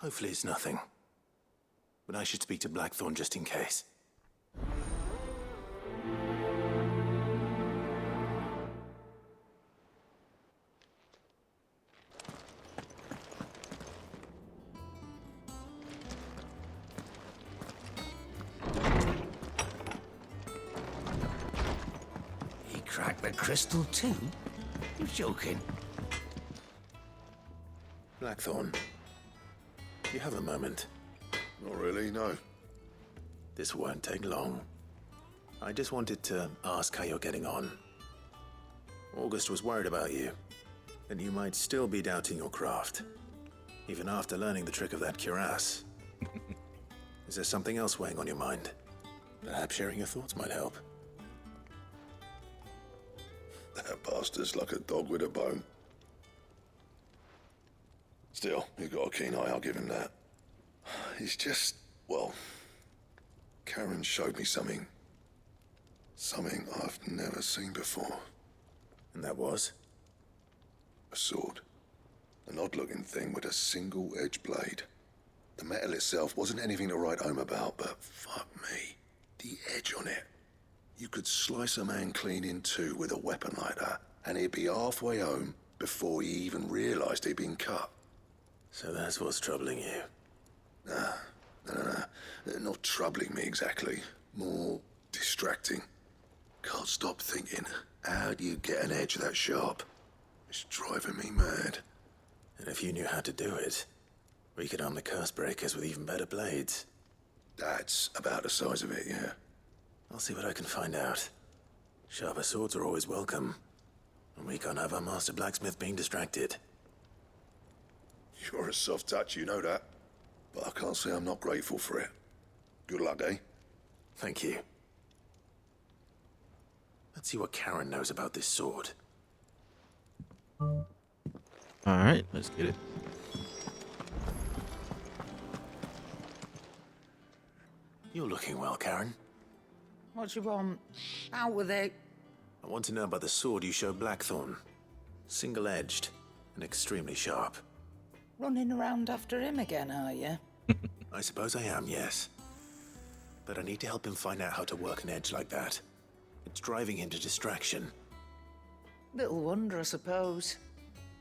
Hopefully it's nothing. But I should speak to Blackthorn just in case. He cracked the crystal too? You're joking. Blackthorn, do you have a moment? Not really, no. This won't take long. I just wanted to ask how you're getting on. August was worried about you, and you might still be doubting your craft, even after learning the trick of that cuirass. Is there something else weighing on your mind? Perhaps sharing your thoughts might help. That bastard's like a dog with a bone. Still, he's got a keen eye, I'll give him that. He's just, well, Karen showed me something. Something I've never seen before. And that was? A sword. An odd-looking thing with a single-edged blade. The metal itself wasn't anything to write home about, but fuck me, the edge on it. You could slice a man clean in two with a weapon like that, and he'd be halfway home before he even realized he'd been cut. So that's what's troubling you. Nah. Not troubling me exactly. More distracting. Can't stop thinking, how do you get an edge that sharp? It's driving me mad. And if you knew how to do it, we could arm the curse breakers with even better blades. That's about the size of it, yeah. I'll see what I can find out. Sharper swords are always welcome. And we can't have our master blacksmith being distracted. You're a soft touch, you know that. But I can't say I'm not grateful for it. Good luck, eh? Thank you. Let's see what Karen knows about this sword. Alright, let's get it. You're looking well, Karen. What do you want? Out with it. I want to know about the sword you showed Blackthorn. Single-edged and extremely sharp. Running around after him again, are you? I suppose I am, yes. But I need to help him find out how to work an edge like that. It's driving him to distraction. Little wonder, I suppose.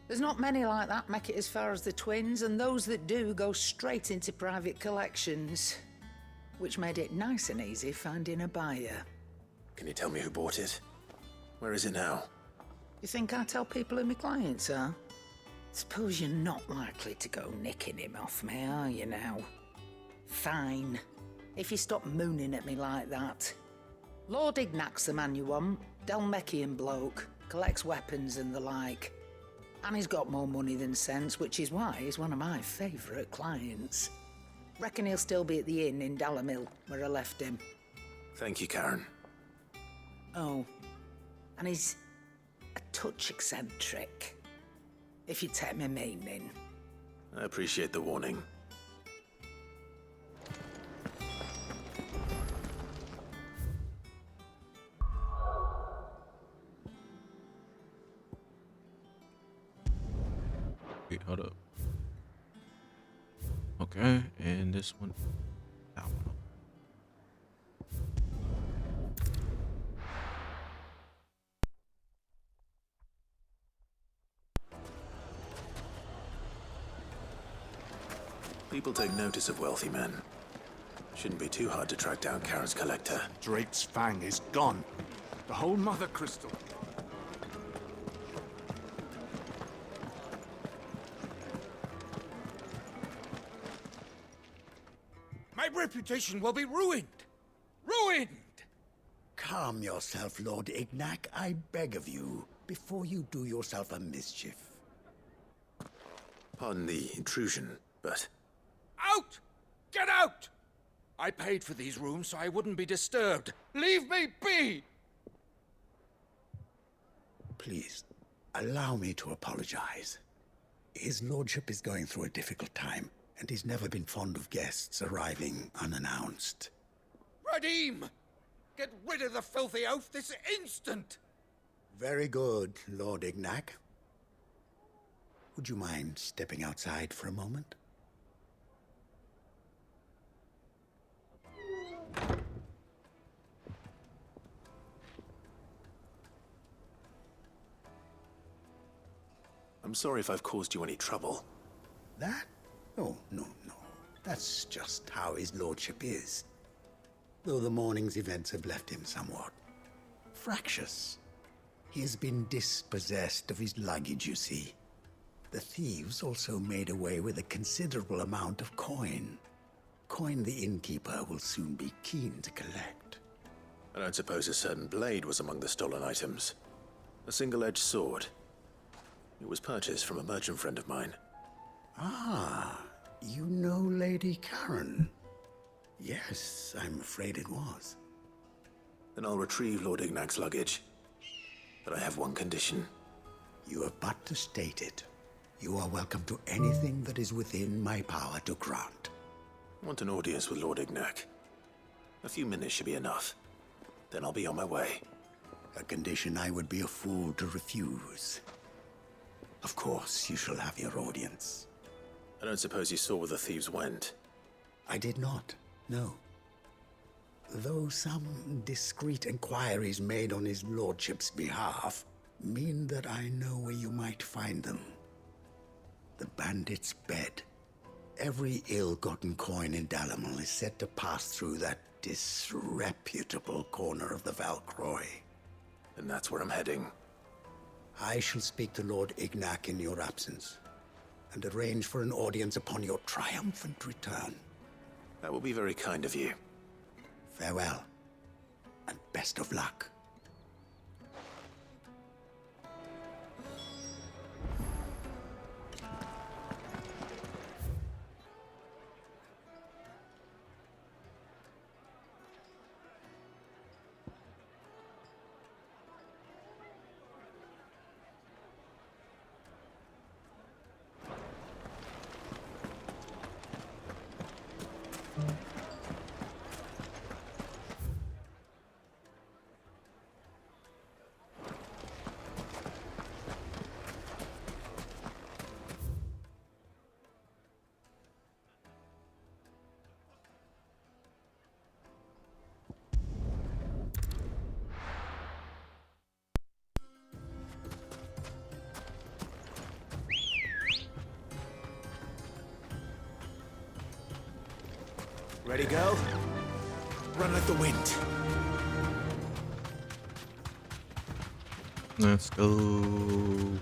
There's not many like that make it as far as the twins, and those that do go straight into private collections. Which made it nice and easy finding a buyer. Can you tell me who bought it? Where is it now? You think I tell people who my clients are? Suppose you're not likely to go nicking him off me, are you now? Fine. If you stop mooning at me like that. Lord Ignac's the man you want. Dalmekian bloke. Collects weapons and the like. And he's got more money than sense, which is why he's one of my favourite clients. Reckon he'll still be at the inn in Dalamil, where I left him. Thank you, Karen. Oh, and he's a touch eccentric. If you take my meaning. I appreciate the warning. Wait, hold up. Okay, and this one. That one. People take notice of wealthy men. Shouldn't be too hard to track down Karen's collector. Drake's fang is gone. The whole mother crystal. My reputation will be ruined. Ruined! Calm yourself, Lord Ignac, I beg of you, before you do yourself a mischief. Pardon the intrusion, but... Out! Get out! I paid for these rooms so I wouldn't be disturbed. Leave me be! Please, allow me to apologize. His lordship is going through a difficult time, and he's never been fond of guests arriving unannounced. Radim! Get rid of the filthy oaf this instant! Very good, Lord Ignac. Would you mind stepping outside for a moment? I'm sorry if I've caused you any trouble. That? Oh, no. That's just how his lordship is. Though the morning's events have left him somewhat fractious. He has been dispossessed of his luggage, you see. The thieves also made away with a considerable amount of coin. Coin the innkeeper will soon be keen to collect. I don't suppose a certain blade was among the stolen items. A single-edged sword. It was purchased from a merchant friend of mine. Ah, you know Lady Karen? Yes, I'm afraid it was. Then I'll retrieve Lord Ignac's luggage. But I have one condition. You have but to state it. You are welcome to anything that is within my power to grant. I want an audience with Lord Ignac. A few minutes should be enough. Then I'll be on my way. A condition I would be a fool to refuse. Of course, you shall have your audience. I don't suppose you saw where the thieves went. I did not, no. Though some discreet inquiries made on his lordship's behalf mean that I know where you might find them. The bandit's bed. Every ill-gotten coin in Dalamal is said to pass through that disreputable corner of the Valcroy. And that's where I'm heading. I shall speak to Lord Ignac in your absence, and arrange for an audience upon your triumphant return. That will be very kind of you. Farewell, and best of luck. Ready, go? Run like the wind. Let's go.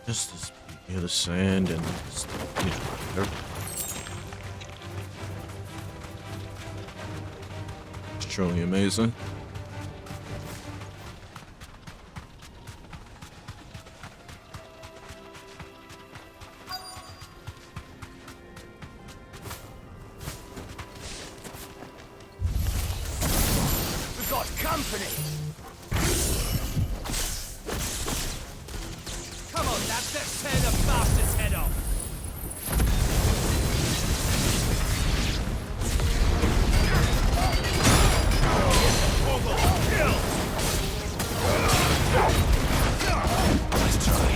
Just this near the sand and stuff. It's truly amazing. We've got company! Come on, lads, let's tear the bastard's head off! Nice try.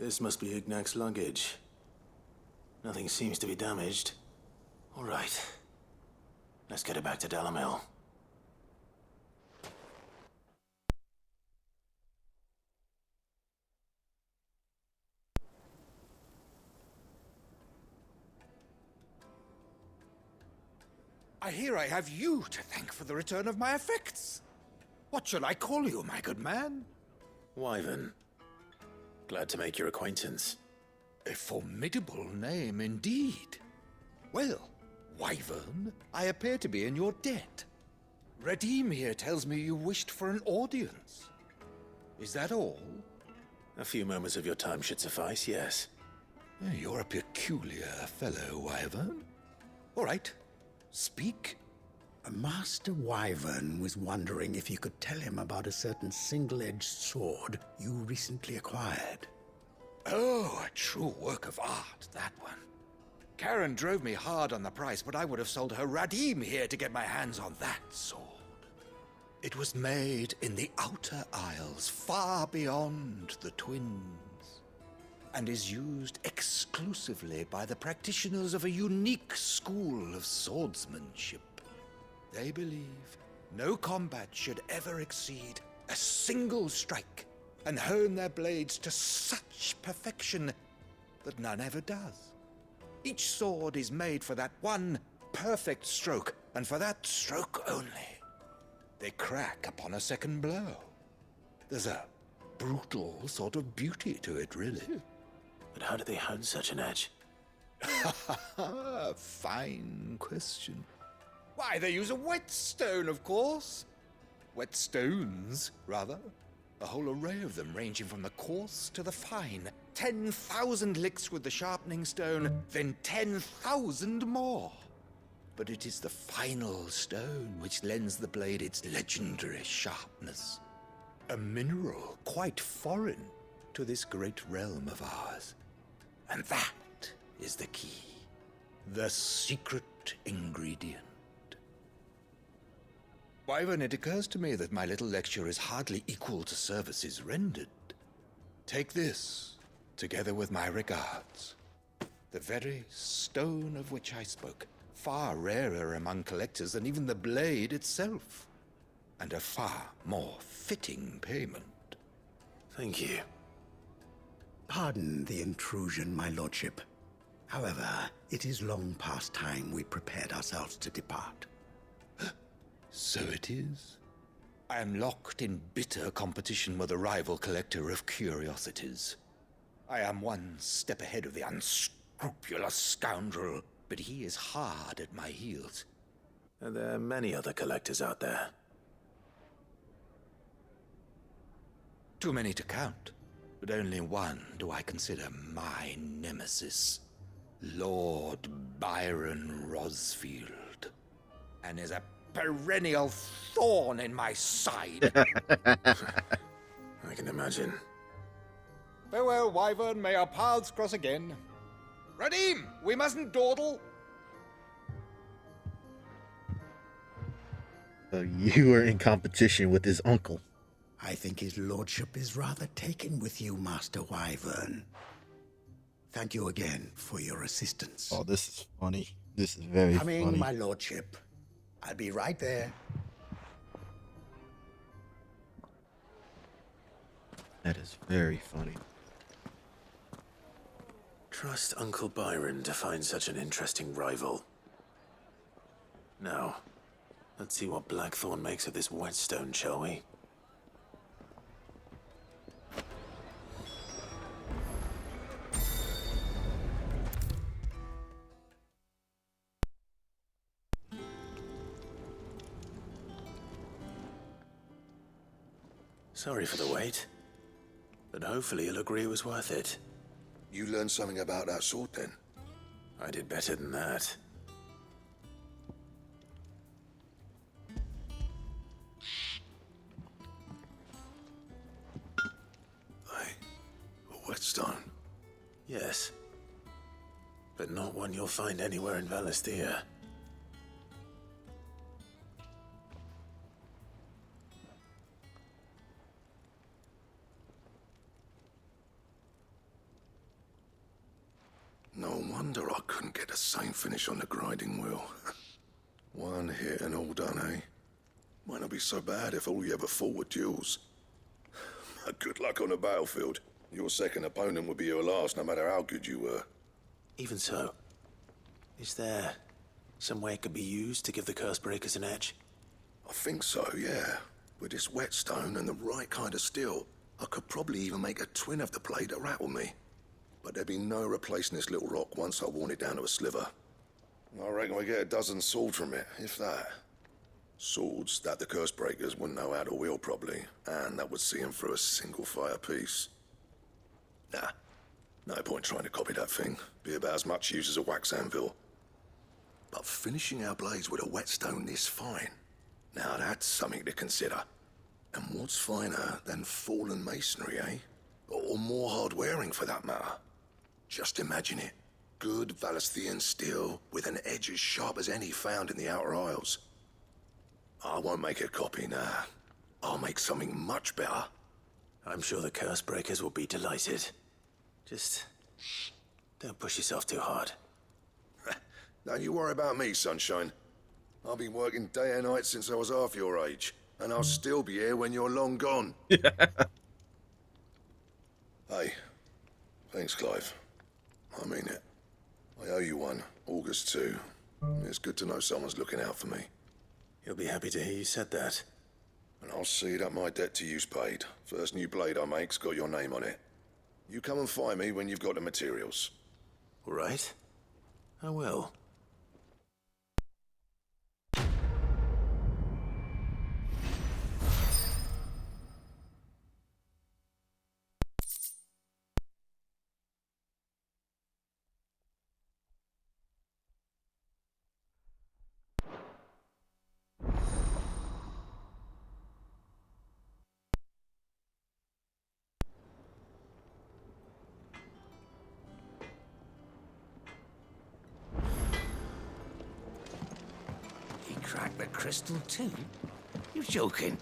This must be Ignac's luggage. Nothing seems to be damaged. All right. Let's get it back to Delamil. I hear I have you to thank for the return of my effects. What shall I call you, my good man? Wyvern. Glad to make your acquaintance. A formidable name indeed. Well, Wyvern, I appear to be in your debt. Redeem here tells me you wished for an audience. Is that all? A few moments of your time should suffice, yes. You're a peculiar fellow, Wyvern. All right, speak. Master Wyvern was wondering if you could tell him about a certain single-edged sword you recently acquired. Oh, a true work of art, that one. Karen drove me hard on the price, but I would have sold her Radim here to get my hands on that sword. It was made in the Outer Isles, far beyond the Twins, and is used exclusively by the practitioners of a unique school of swordsmanship. They believe no combat should ever exceed a single strike, and hone their blades to such perfection that none ever does. Each sword is made for that one perfect stroke, and for that stroke only. They crack upon a second blow. There's a brutal sort of beauty to it, really. But how do they hone such an edge? Fine question. Why, they use a whetstone, of course. Whetstones, rather. A whole array of them, ranging from the coarse to the fine. 10,000 licks with the sharpening stone, then 10,000 more. But it is the final stone which lends the blade its legendary sharpness. A mineral quite foreign to this great realm of ours. And that is the key. The secret ingredient. Wyvern, it occurs to me that my little lecture is hardly equal to services rendered. Take this, together with my regards. The very stone of which I spoke, far rarer among collectors than even the blade itself, and a far more fitting payment. Thank you. Pardon the intrusion, my lordship. However, it is long past time we prepared ourselves to depart. So it is. I am locked in bitter competition with a rival collector of curiosities. I am one step ahead of the unscrupulous scoundrel, but he is hard at my heels. Are there many other collectors out there? Too many to count, but only one do I consider my nemesis. Lord Byron Rosfield. And is a perennial thorn in my side. I can imagine. Farewell, Wyvern. May our paths cross again. Radim, we mustn't dawdle. So you are in competition with his uncle. I think his lordship is rather taken with you, Master Wyvern. Thank you again for your assistance. Oh, this is funny. This is very Coming, funny. my lordship. I'll be right there. That is very funny. Trust Uncle Byron to find such an interesting rival. Now, let's see what Blackthorn makes of this whetstone, shall we? Sorry for the wait, but hopefully you'll agree it was worth it. You learned something about that sword then? I did better than that. A whetstone? Yes, but not one you'll find anywhere in Valisthea. No wonder I couldn't get the same finish on the grinding wheel. One hit and all done, eh? Might not be so bad if all you ever fought were duels. Good luck on the battlefield. Your second opponent would be your last, no matter how good you were. Even so, is there some way it could be used to give the curse breakers an edge? I think so, yeah. With this whetstone and the right kind of steel, I could probably even make a twin of the blade that rattled me. But there'd be no replacing this little rock once I worn it down to a sliver. I reckon we get a dozen swords from it, if that. Swords that the curse breakers wouldn't know how to wield properly, and that would see them through a single fire piece. Nah, no point trying to copy that thing. Be about as much use as a wax anvil. But finishing our blades with a whetstone this fine, now that's something to consider. And what's finer than fallen masonry, eh? Or more hard-wearing, for that matter. Just imagine it. Good Valisthian steel with an edge as sharp as any found in the Outer Isles. I won't make a copy, nah. I'll make something much better. I'm sure the curse breakers will be delighted. Just don't push yourself too hard. Don't you worry about me, sunshine. I've been working day and night since I was half your age, and I'll still be here when you're long gone. Hey, thanks, Clive. I mean it. I owe you one, August too. It's good to know someone's looking out for me. He'll be happy to hear you said that. And I'll see that my debt to you's paid. First new blade I make's got your name on it. You come and find me when you've got the materials. All right. I will. He cracked the crystal too? You're joking.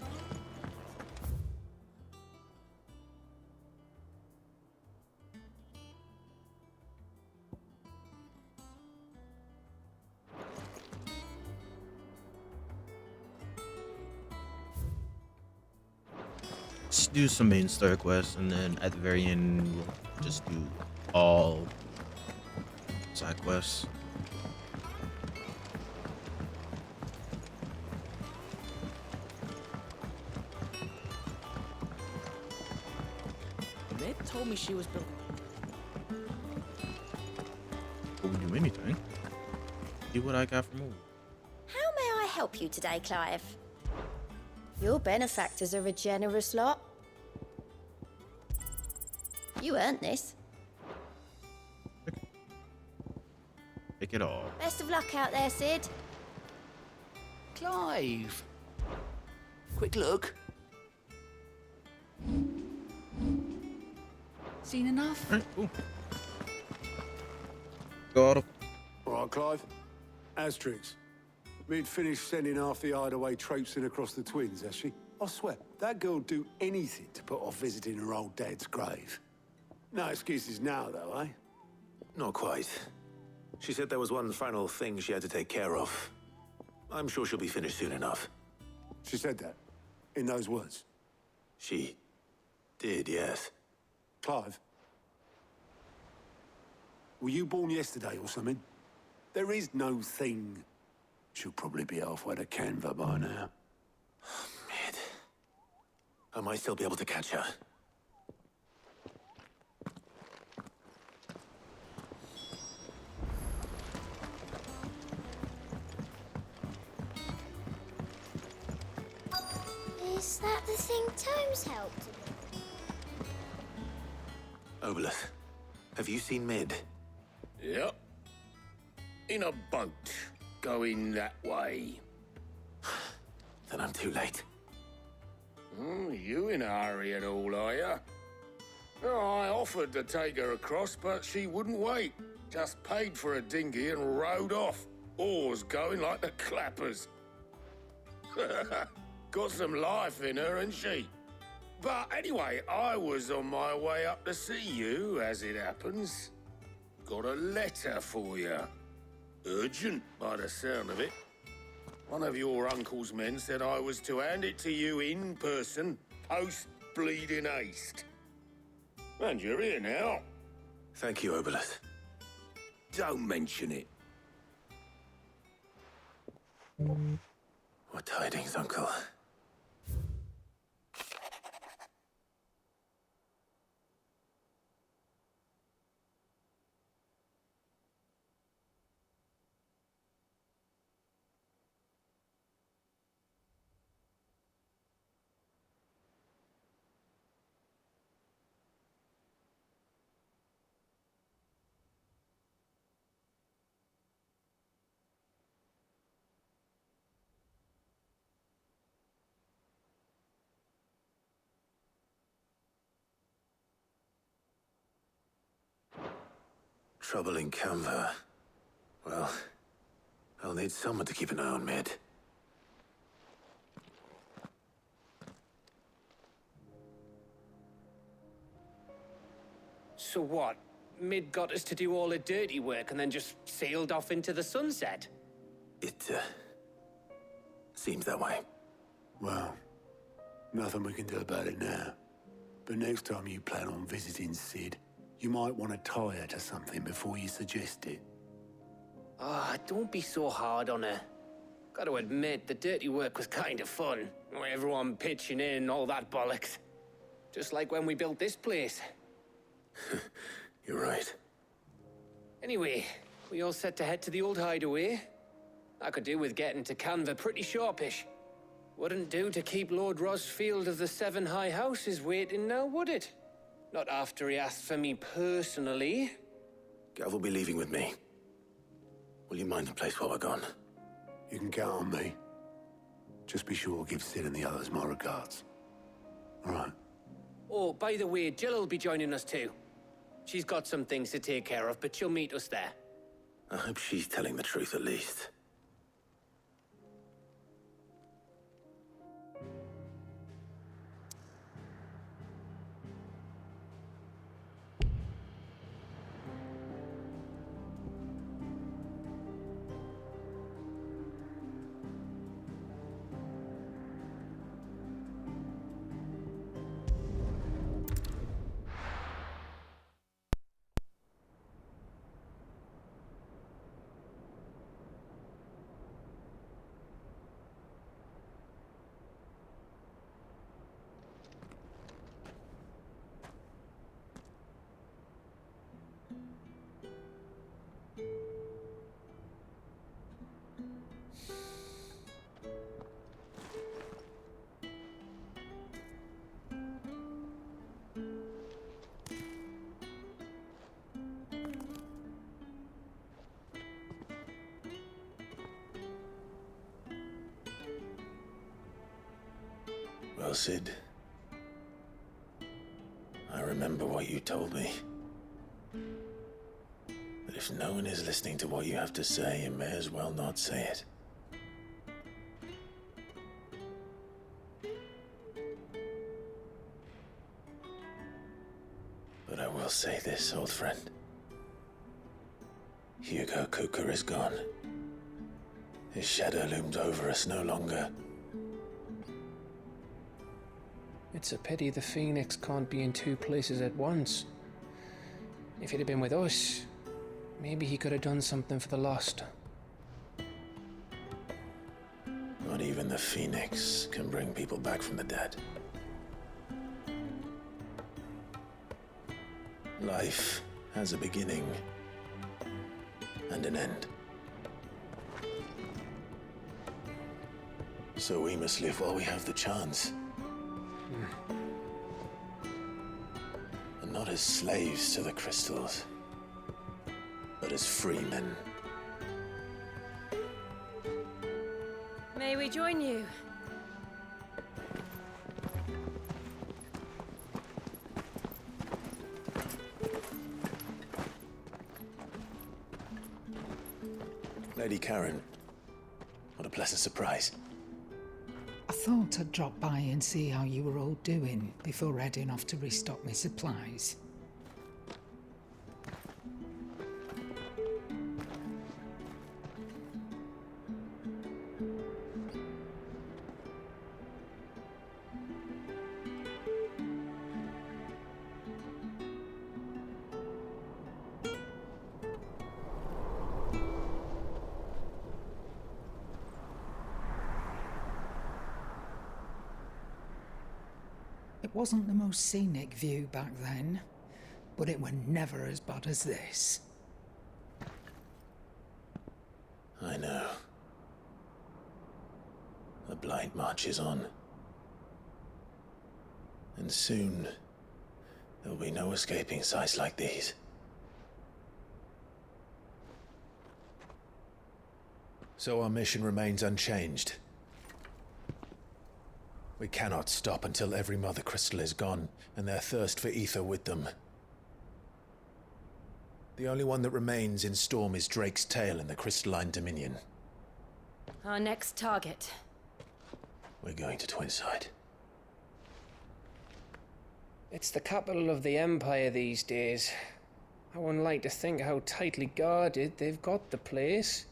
Let's do some main story quests, and then at the very end, we'll just do all side quests. Mid told me she was built. Before we do anything, see what I got from Old. How may I help you today, Clive? Your benefactors are a generous lot. You earned this. Pick it all. Best of luck out there, Sid. Clive! Quick look. Seen enough? All right, cool. Go Otto. All right, Clive. Astrix. Mid finished sending half the hideaway traipsing across the twins, has she? I swear, that girl'd do anything to put off visiting her old dad's grave. No excuses now, though, eh? Not quite. She said there was one final thing she had to take care of. I'm sure she'll be finished soon enough. She said that, in those words. She did, yes. Clive, were you born yesterday or something? There is no thing. She'll probably be halfway to Canva by now. Mid. I might still be able to catch her. Is that the thing Tomes helped with? Obolus, have you seen Mid? Yep. In a boat, going that way. Then I'm too late. You in a hurry at all, are you? Oh, I offered to take her across, but she wouldn't wait. Just paid for a dinghy and rowed off. Oars going like the clappers. Got some life in her, ain't she? But anyway, I was on my way up to see you, as it happens. got a letter for you. Urgent, by the sound of it. One of your uncle's men said I was to hand it to you in person, post-bleeding haste. And you're here now. Thank you, Oboleth. Don't mention it. What tidings, Uncle? Trouble in Canva. Well, I'll need someone to keep an eye on Mid. So what? Mid got us to do all the dirty work and then just sailed off into the sunset? It, seems that way. Well, nothing we can do about it now. But next time you plan on visiting Sid, you might want to tie her to something before you suggest it. Ah, don't be so hard on her. Gotta admit, the dirty work was kind of fun. Everyone pitching in, all that bollocks. Just like when we built this place. You're right. Anyway, we all set to head to the old hideaway. I could do with getting to Canva pretty sharpish. Wouldn't do to keep Lord Rosfield of the Seven High Houses waiting now, would it? Not after he asked for me personally. Gav will be leaving with me. Will you mind the place while we're gone? You can count on me. Just be sure to give Sid and the others my regards. All right. Oh, by the way, Jill will be joining us too. She's got some things to take care of, but she'll meet us there. I hope she's telling the truth at least. Well, Sid, I remember what you told me. But if no one is listening to what you have to say, you may as well not say it. But I will say this, old friend. Hugo Cooker is gone. His shadow looms over us no longer. It's a pity the Phoenix can't be in two places at once. If he'd have been with us, maybe he could have done something for the lost. Not even the Phoenix can bring people back from the dead. Life has a beginning and an end. So we must live while we have the chance. And not as slaves to the crystals, but as free men. May we join you? Lady Karen, what a pleasant surprise. I thought I'd drop by and see how you were all doing before heading off to restock my supplies. It wasn't the most scenic view back then, but it were never as bad as this. I know. The blight marches on. And soon, there'll be no escaping sights like these. So our mission remains unchanged. We cannot stop until every Mother Crystal is gone, and their thirst for ether with them. The only one that remains in Storm is Drake's tail in the Crystalline Dominion. Our next target. We're going to Twinside. It's the capital of the Empire these days. I wouldn't like to think how tightly guarded they've got the place.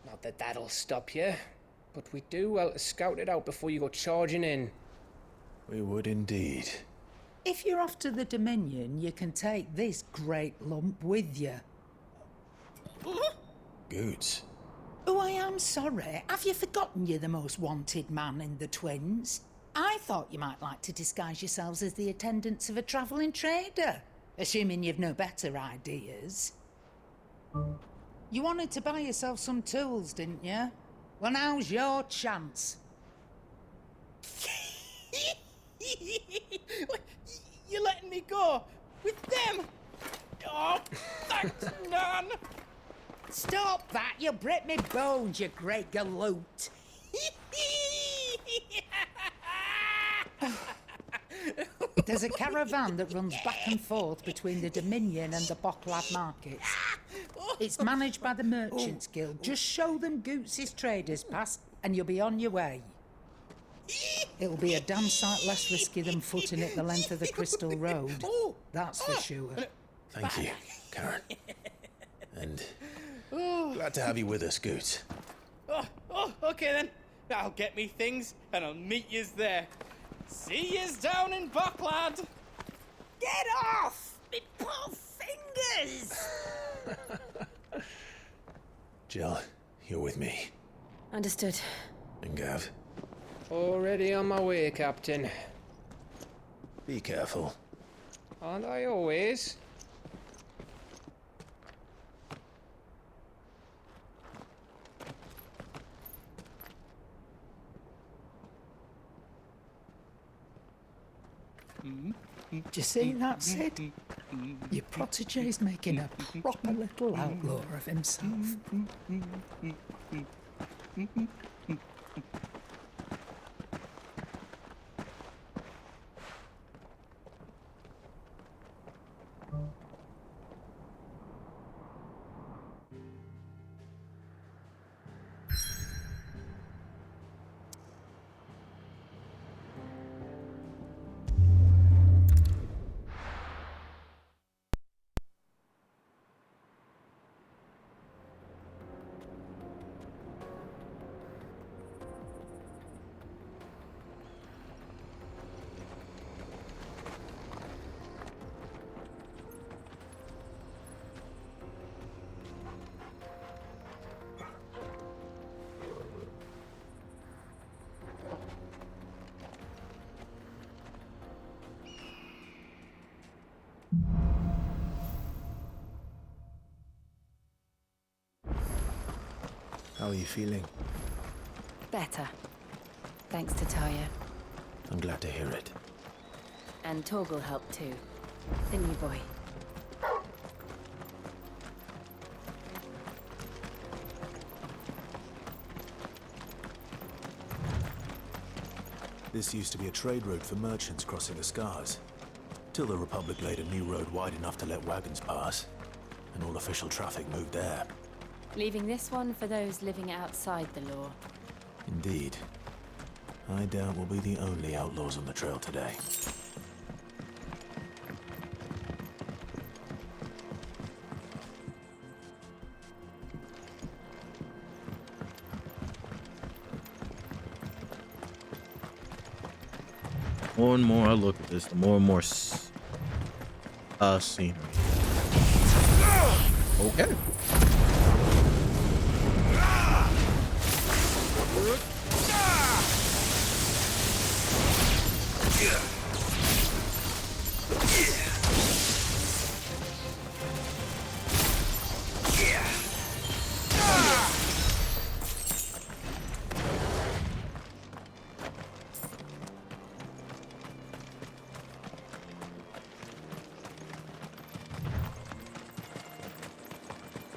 Not that that'll stop you, but we do well to scout it out before you go charging in. We would indeed. If you're off to the Dominion, you can take this great lump with you. Goods. Oh, I am sorry. Have you forgotten you're the most wanted man in the Twins? I thought you might like to disguise yourselves as the attendants of a travelling trader, assuming you've no better ideas. You wanted to buy yourself some tools, didn't you? Well, now's your chance. You're letting me go? With them? Oh, thanks, Nan! Stop that! You'll break me bones, you great galoot! There's a caravan that runs back and forth between the Dominion and the Bocklad markets. It's managed by the Merchants Guild. Just show them Goots' traders pass and you'll be on your way. It'll be a damn sight less risky than footing it the length of the Crystal Road. That's for sure. Thank you, Karen. And glad to have you with us, Goots. Okay then. I'll get me things and I'll meet yous there. See yous down in Bocklad. Get off! Me poor fingers! Jill, you're with me. Understood. And Gav, Already on my way, Captain. be careful. Aren't I always? Do you see that, Sid? Your protege's making a proper little outlaw of himself. How are you feeling? Better. Thanks to Taya. I'm glad to hear it. And Torgal helped too. The new boy. This used to be a trade route for merchants crossing the Scars. Till the Republic laid a new road wide enough to let wagons pass, and all official traffic moved there. Leaving this one for those living outside the law. Indeed. I doubt we'll be the only outlaws on the trail today. More and more I look at this, the more and more scenery. Okay.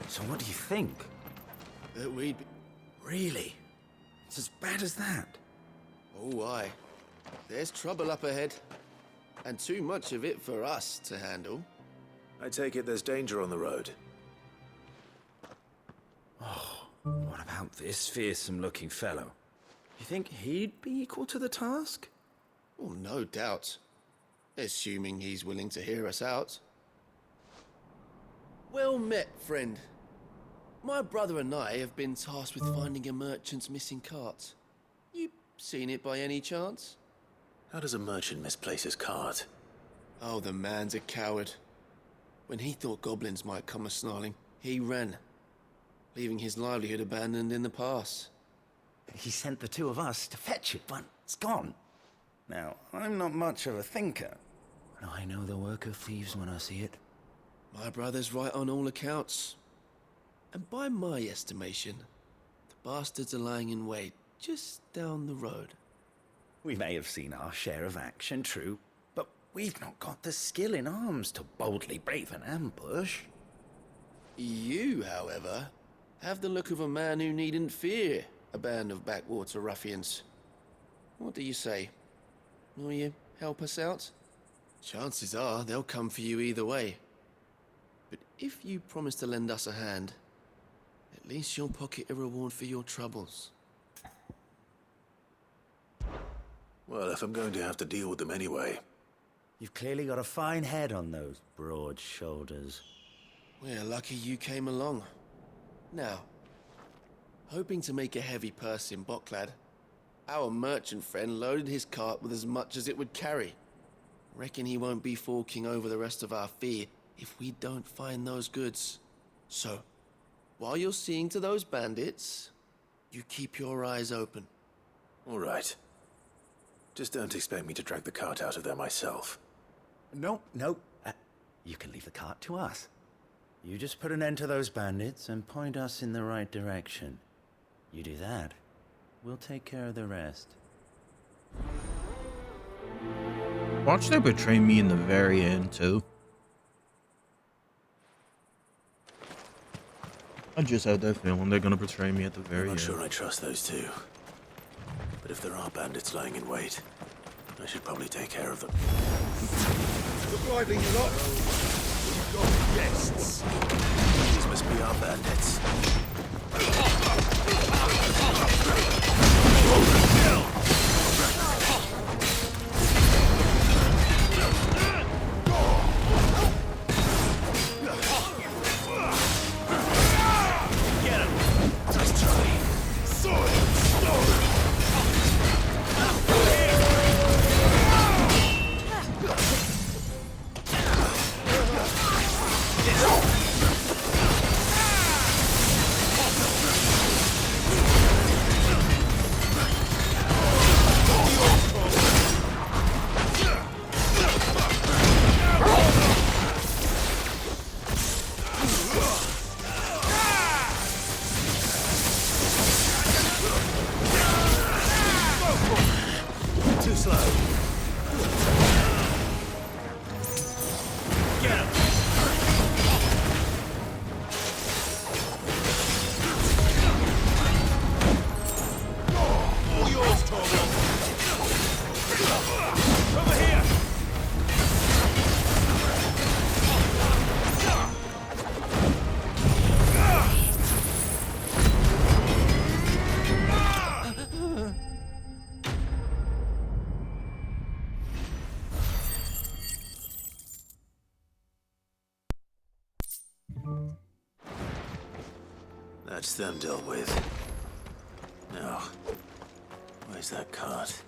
So what do you think? That we'd be... Really? It's as bad as that? Oh, aye. There's trouble up ahead. And too much of it for us to handle. I take it there's danger on the road. Oh, what about this fearsome-looking fellow? You think he'd be equal to the task? Oh, no doubt. Assuming he's willing to hear us out. Well met, friend. My brother and I have been tasked with finding a merchant's missing cart. You seen it by any chance? How does a merchant misplace his cart? Oh, the man's a coward. When he thought goblins might come a-snarling, he ran, leaving his livelihood abandoned in the pass. He sent the two of us to fetch it, but it's gone. Now, I'm not much of a thinker, but I know the work of thieves when I see it. My brother's right on all accounts. And by my estimation, the bastards are lying in wait just down the road. We may have seen our share of action, true, but we've not got the skill in arms to boldly brave an ambush. You, however, have the look of a man who needn't fear a band of backwater ruffians. What do you say? Will you help us out? Chances are they'll come for you either way. But if you promise to lend us a hand, at least you'll pocket a reward for your troubles. Well, if I'm going to have to deal with them anyway. You've clearly got a fine head on those broad shoulders. We're lucky you came along. Now, hoping to make a heavy purse in Boklad, our merchant friend loaded his cart with as much as it would carry. Reckon he won't be forking over the rest of our fee if we don't find those goods. So, while you're seeing to those bandits, you keep your eyes open. All right. Just don't expect me to drag the cart out of there myself. No. You can leave the cart to us. You just put an end to those bandits and point us in the right direction. You do that, we'll take care of the rest. Watch they betray me in the very end, too. I just had that feeling they're gonna betray me at the very end. I'm not sure I trust those two. But if there are bandits lying in wait, I should probably take care of them. Look lively, you lot. We've got guests. These must be our bandits. Get him. Nice try. Sword. Too slow. Get him. All yours, Torvald. Over here. That's them dealt with. Now, where's that cart?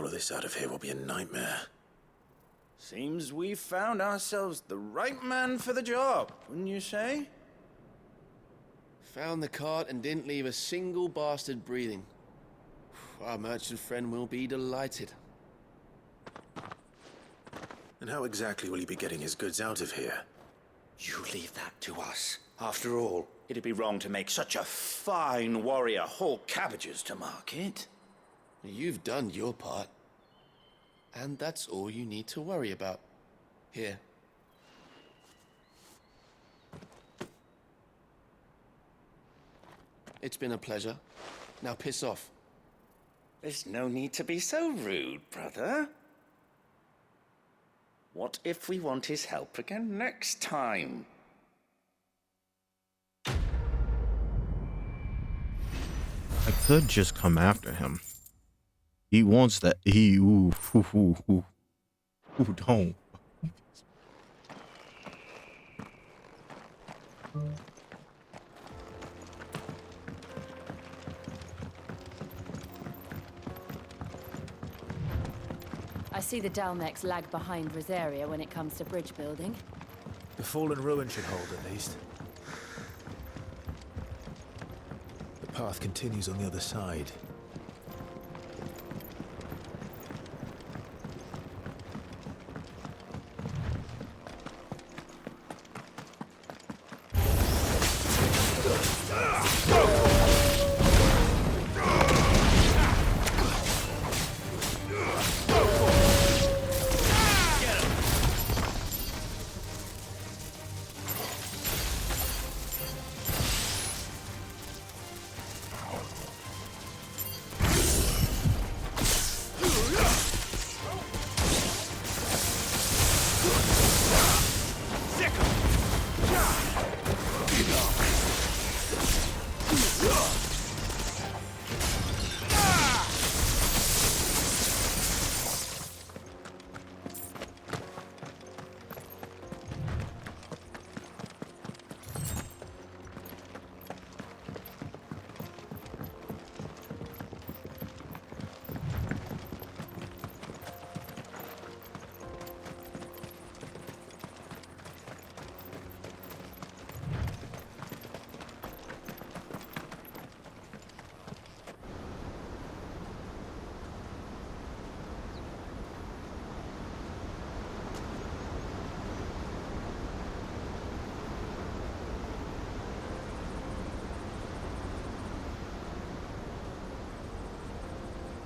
sure this out of here will be a nightmare. Seems we've found ourselves the right man for the job, wouldn't you say? Found the cart and didn't leave a single bastard breathing. Our merchant friend will be delighted. And how exactly will he be getting his goods out of here? You leave that to us. After all, it'd be wrong to make such a fine warrior haul cabbages to market. You've done your part. And that's all you need to worry about. Here. It's been a pleasure. Now piss off. There's no need to be so rude, brother. What if we want his help again next time? I could just come after him. He wants that. Don't. I see the Dalmecs lag behind Rosaria when it comes to bridge building. The fallen ruin should hold, at least. The path continues on the other side.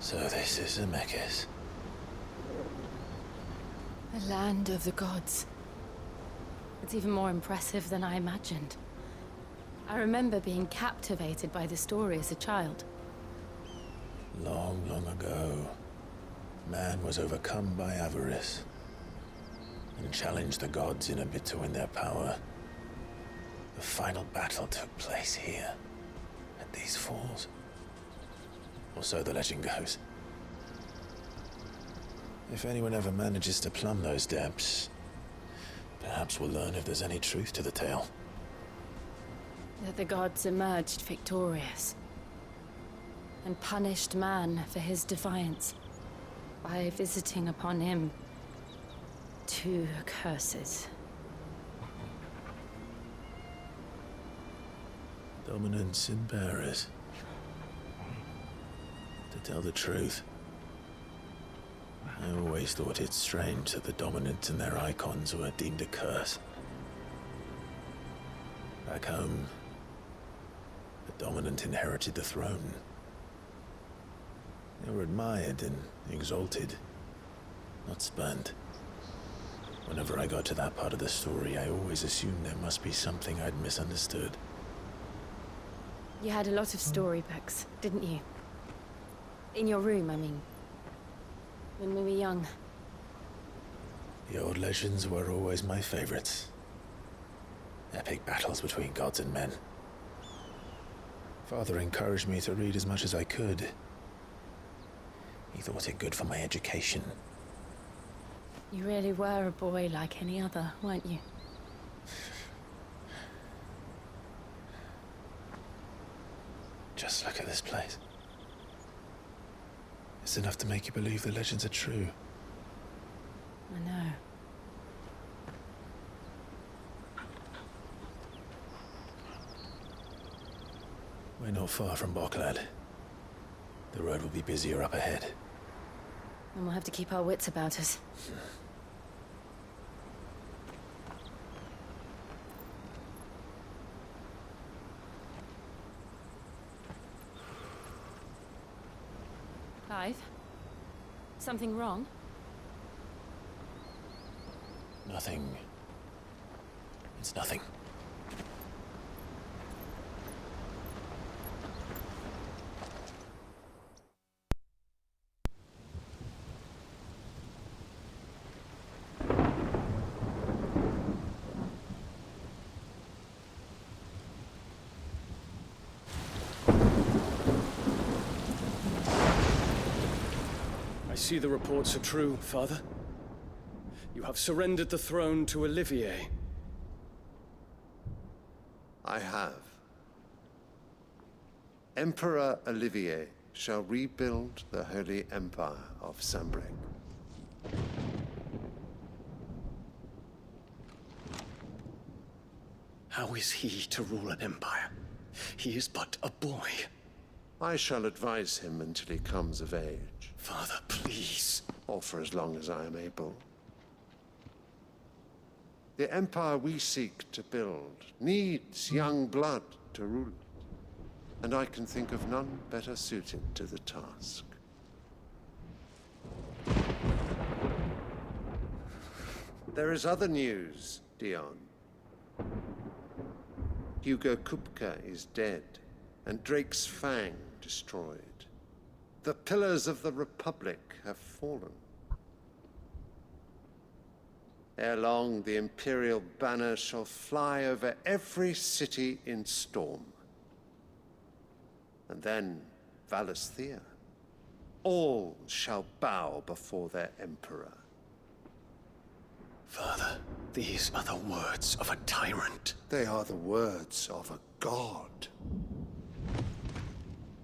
So this is Zemeckis. The land of the gods. It's even more impressive than I imagined. I remember being captivated by the story as a child. Long, long ago, man was overcome by avarice and challenged the gods in a bid to win their power. The final battle took place here, at these falls. Or so the legend goes. If anyone ever manages to plumb those depths, perhaps we'll learn if there's any truth to the tale. That the gods emerged victorious and punished man for his defiance by visiting upon him 2 curses. Dominance and bearers. To tell the truth, I always thought it strange that the dominant and their icons were deemed a curse. Back home, the dominant inherited the throne. They were admired and exalted, not spurned. Whenever I got to that part of the story, I always assumed there must be something I'd misunderstood. You had a lot of storybooks, didn't you? In your room, I mean. When we were young. The old legends were always my favorites. Epic battles between gods and men. Father encouraged me to read as much as I could. He thought it good for my education. You really were a boy like any other, weren't you? Just look at this place. It's enough to make you believe the legends are true. I know. We're not far from Boklad. The road will be busier up ahead. And we'll have to keep our wits about us. Clive? Something wrong? Nothing. It's nothing. I see the reports are true, Father. You have surrendered the throne to Olivier. I have. Emperor Olivier shall rebuild the Holy Empire of Sambrec. How is he to rule an empire? He is but a boy. I shall advise him until he comes of age. Father, please. Or for as long as I am able. The empire we seek to build needs young blood to rule it, and I can think of none better suited to the task. There is other news, Dion. Hugo Kupka is dead, and Drake's Fang destroyed. The pillars of the Republic have fallen. Ere long, the Imperial banner shall fly over every city in Storm. And then, Valisthea. All shall bow before their Emperor. Father, these are the words of a tyrant. They are the words of a god.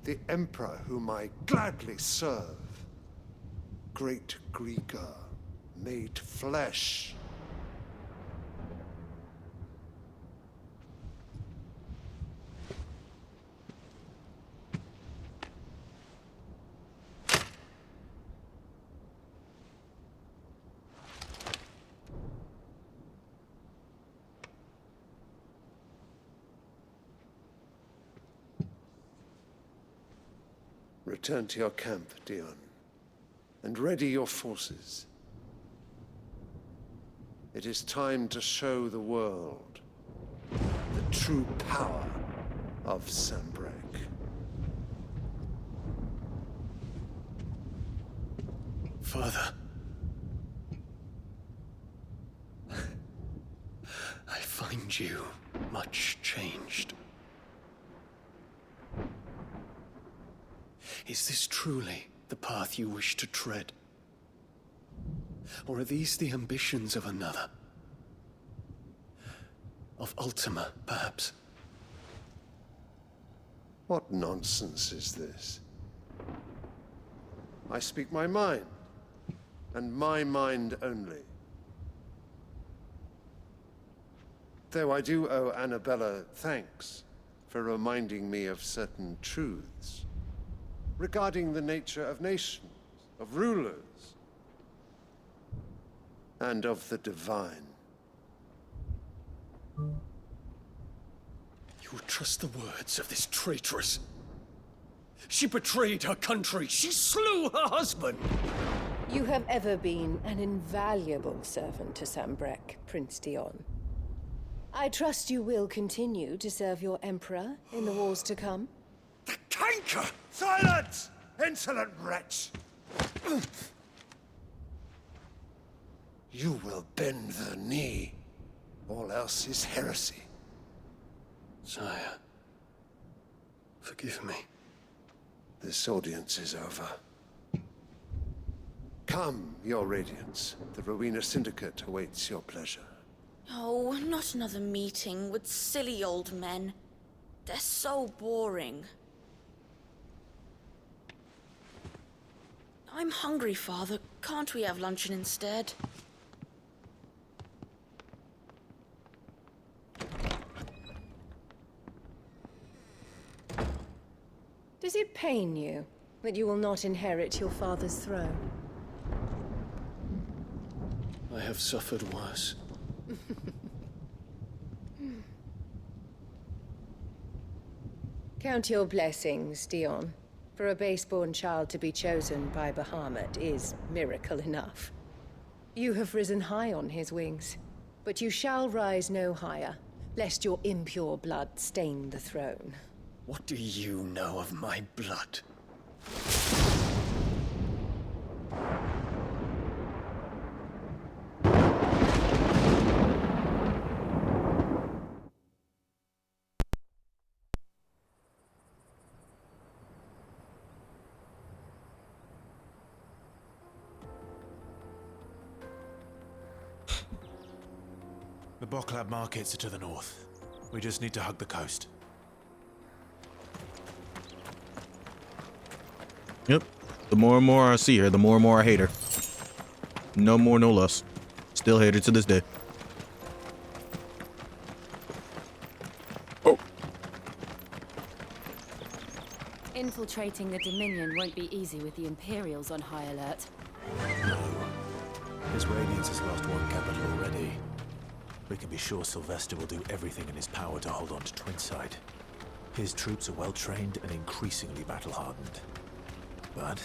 The Emperor whom I gladly serve. Great Grieger, made flesh. Return to your camp, Dion, and ready your forces. It is time to show the world the true power of Sambrec. Father. I find you much changed. Is this truly the path you wish to tread? Or are these the ambitions of another? Of Ultima, perhaps? What nonsense is this? I speak my mind, and my mind only. Though I do owe Annabella thanks for reminding me of certain truths regarding the nature of nations, of rulers, and of the divine. You would trust the words of this traitress? She betrayed her country. She slew her husband. You have ever been an invaluable servant to Sambrec, Prince Dion. I trust you will continue to serve your Emperor in the wars to come. Canker! Silence! Insolent wretch! You will bend the knee. All else is heresy. Sire, forgive me. This audience is over. Come, your Radiance. The Rowena Syndicate awaits your pleasure. Oh, not another meeting with silly old men. They're so boring. I'm hungry, Father. Can't we have luncheon instead? Does it pain you that you will not inherit your father's throne? I have suffered worse. Count your blessings, Dion. For a base-born child to be chosen by Bahamut is miracle enough. You have risen high on his wings, but you shall rise no higher, lest your impure blood stain the throne. What do you know of my blood? The Boklab markets are to the north. We just need to hug the coast. Yep. The more and more I see her, the more and more I hate her. No more, no less. Still hate her to this day. Infiltrating the Dominion won't be easy with the Imperials on high alert. No. His Radiance has lost one capital already. We can be sure Sylvester will do everything in his power to hold on to Twinside. His troops are well-trained and increasingly battle-hardened. But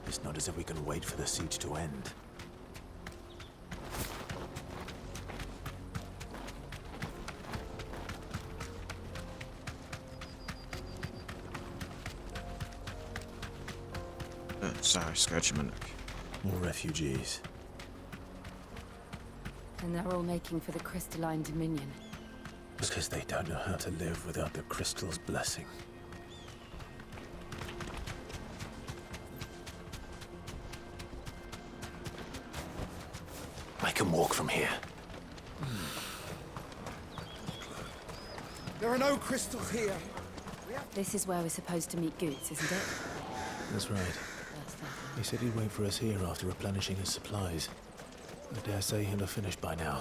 it's not as if we can wait for the siege to end. Sorry, scratching my neck. More refugees. And they're all making for the Crystalline Dominion. Because they don't know how to live without the crystal's blessing. I can walk from here. There are no crystals here. This is where we're supposed to meet Goots, isn't it? That's right. He said he'd wait for us here after replenishing his supplies. I dare say he'll have finished by now.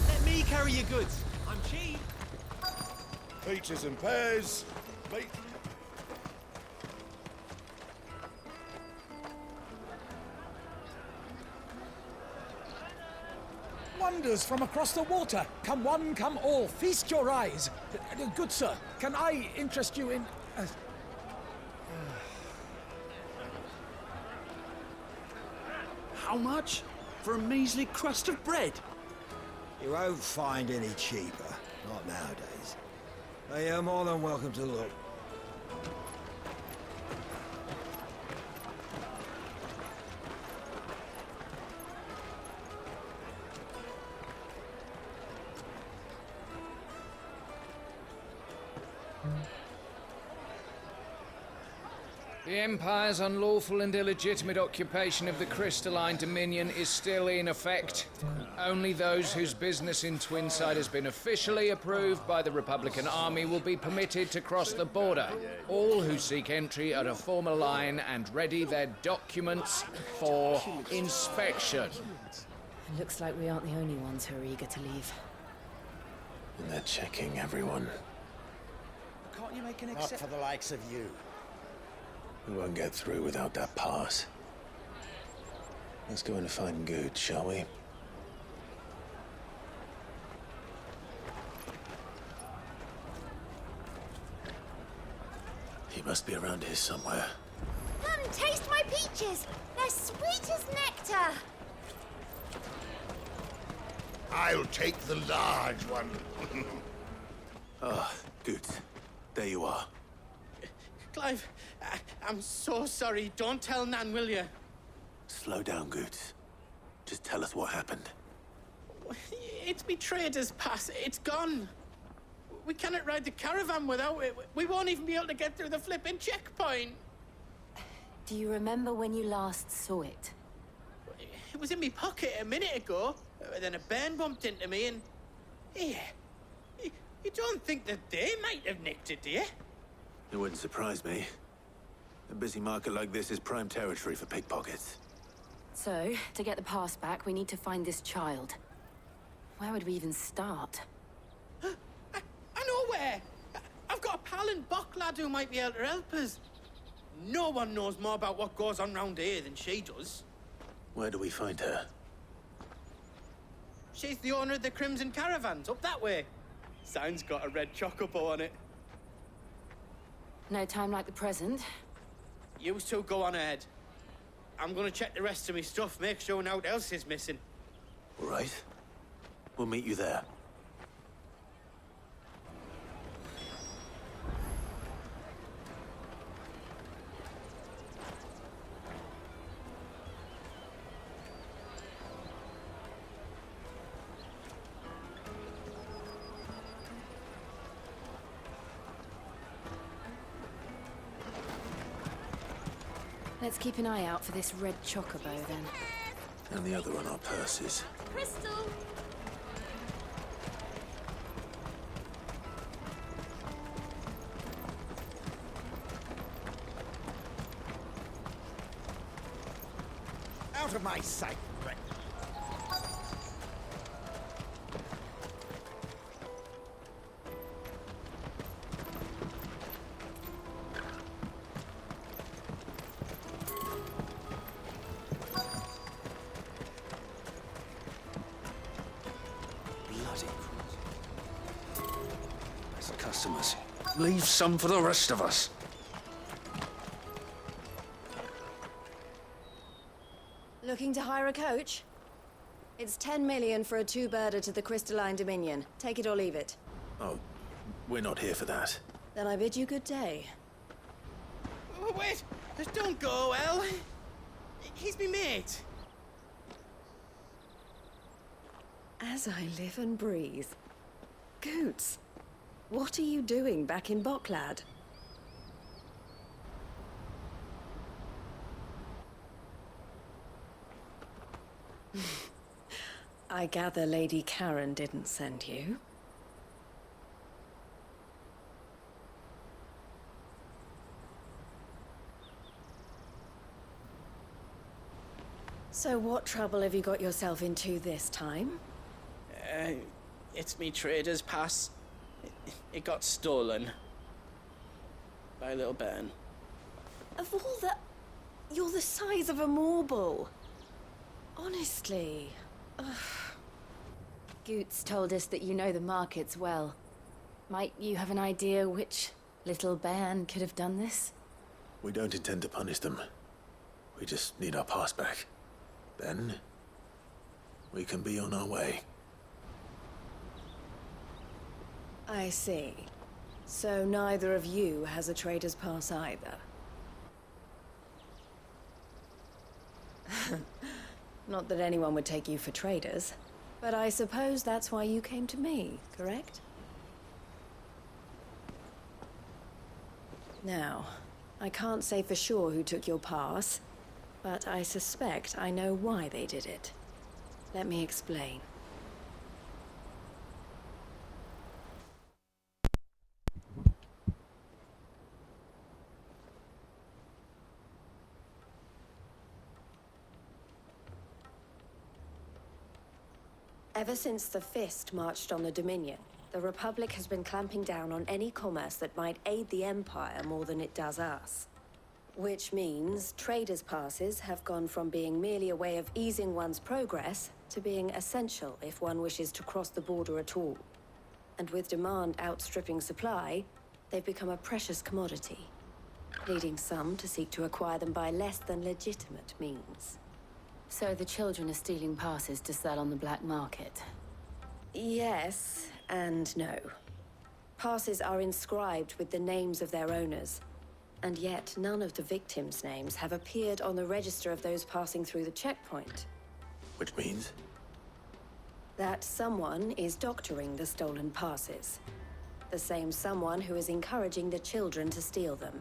Let me carry your goods. I'm cheap. Peaches and pears. Meat. Wonders from across the water. Come one, come all. Feast your eyes. Good sir, can I interest you in... How much? For a measly crust of bread? You won't find any cheaper. Not nowadays. But you're more than welcome to look. The Empire's unlawful and illegitimate occupation of the Crystalline Dominion is still in effect. Only those whose business in Twinside has been officially approved by the Republican Army will be permitted to cross the border. All who seek entry are to form a line and ready their documents for inspection. It looks like we aren't the only ones who are eager to leave. And they're checking everyone. Can't you make an Not for the likes of you. We won't get through without that pass. Let's go in and find Good, shall we? He must be around here somewhere. Come taste my peaches. They're sweet as nectar. I'll take the large one. Ah, Good. There you are. Clive, I'm so sorry. Don't tell Nan, will you? Slow down, Good. Just tell us what happened. It's me trader's pass. It's gone. We cannot ride the caravan without it. We won't even be able to get through the flipping checkpoint. Do you remember when you last saw it? It was in my pocket a minute ago. Then a bairn bumped into me and... Here. You don't think that they might have nicked it, do you? It wouldn't surprise me. A busy market like this is prime territory for pickpockets. So, to get the pass back, we need to find this child. Where would we even start? I know where! I've got a pal in Bocklad who might be able to help us. No one knows more about what goes on round here than she does. Where do we find her? She's the owner of the Crimson Caravans, up that way. Sign's got a red chocobo on it. No time like the present. You two go on ahead. I'm gonna check the rest of my stuff, make sure no one else is missing. All right. We'll meet you there. Let's keep an eye out for this red chocobo, then. And the other on our purses. Crystal! Out of my sight! Customers. Leave some for the rest of us. Looking to hire a coach? It's 10 million for a two-birder to the Crystalline Dominion. Take it or leave it. Oh, we're not here for that. Then I bid you good day. Oh, wait! Don't go, El. He's me mate. As I live and breathe. Goots, what are you doing back in Bocklad? I gather Lady Karen didn't send you. So what trouble have you got yourself into this time? It's me trader's pass. It got stolen. By a little bairn. Of all the... You're the size of a marble. Honestly. Ugh. Goots told us that you know the markets well. Might you have an idea which little bairn could have done this? We don't intend to punish them. We just need our pass back. Then, we can be on our way. I see. So neither of you has a trader's pass either. Not that anyone would take you for traders, but I suppose that's why you came to me, correct? Now, I can't say for sure who took your pass, but I suspect I know why they did it. Let me explain. Ever since the Fist marched on the Dominion, the Republic has been clamping down on any commerce that might aid the Empire more than it does us. Which means traders' passes have gone from being merely a way of easing one's progress to being essential if one wishes to cross the border at all. And with demand outstripping supply, they've become a precious commodity, leading some to seek to acquire them by less than legitimate means. So the children are stealing passes to sell on the black market? Yes and no. Passes are inscribed with the names of their owners, and yet none of the victims' names have appeared on the register of those passing through the checkpoint. Which means? That someone is doctoring the stolen passes. The same someone who is encouraging the children to steal them.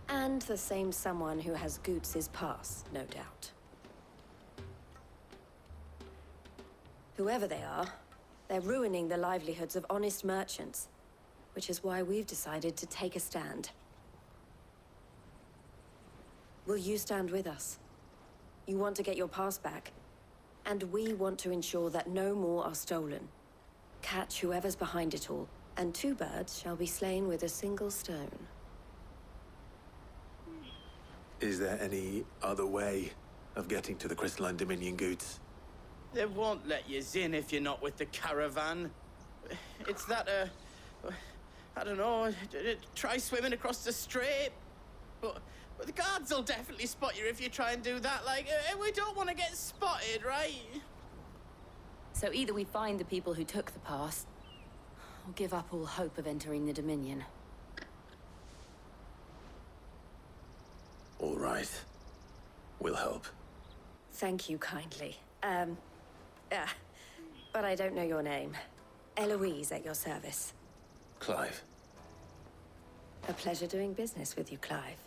And the same someone who has Goots' pass, no doubt. Whoever they are, they're ruining the livelihoods of honest merchants, which is why we've decided to take a stand. Will you stand with us? You want to get your pass back, and we want to ensure that no more are stolen. Catch whoever's behind it all, and 2 birds shall be slain with a single stone. Is there any other way of getting to the Crystalline Dominion goods? They won't let you in if you're not with the caravan. It's that, I don't know, try swimming across the strait. But the guards will definitely spot you if you try and do that. Like, we don't want to get spotted, right? So either we find the people who took the pass, or give up all hope of entering the Dominion. All right. We'll help. Thank you kindly. But I don't know your name. Eloise at your service. Clive. A pleasure doing business with you, Clive.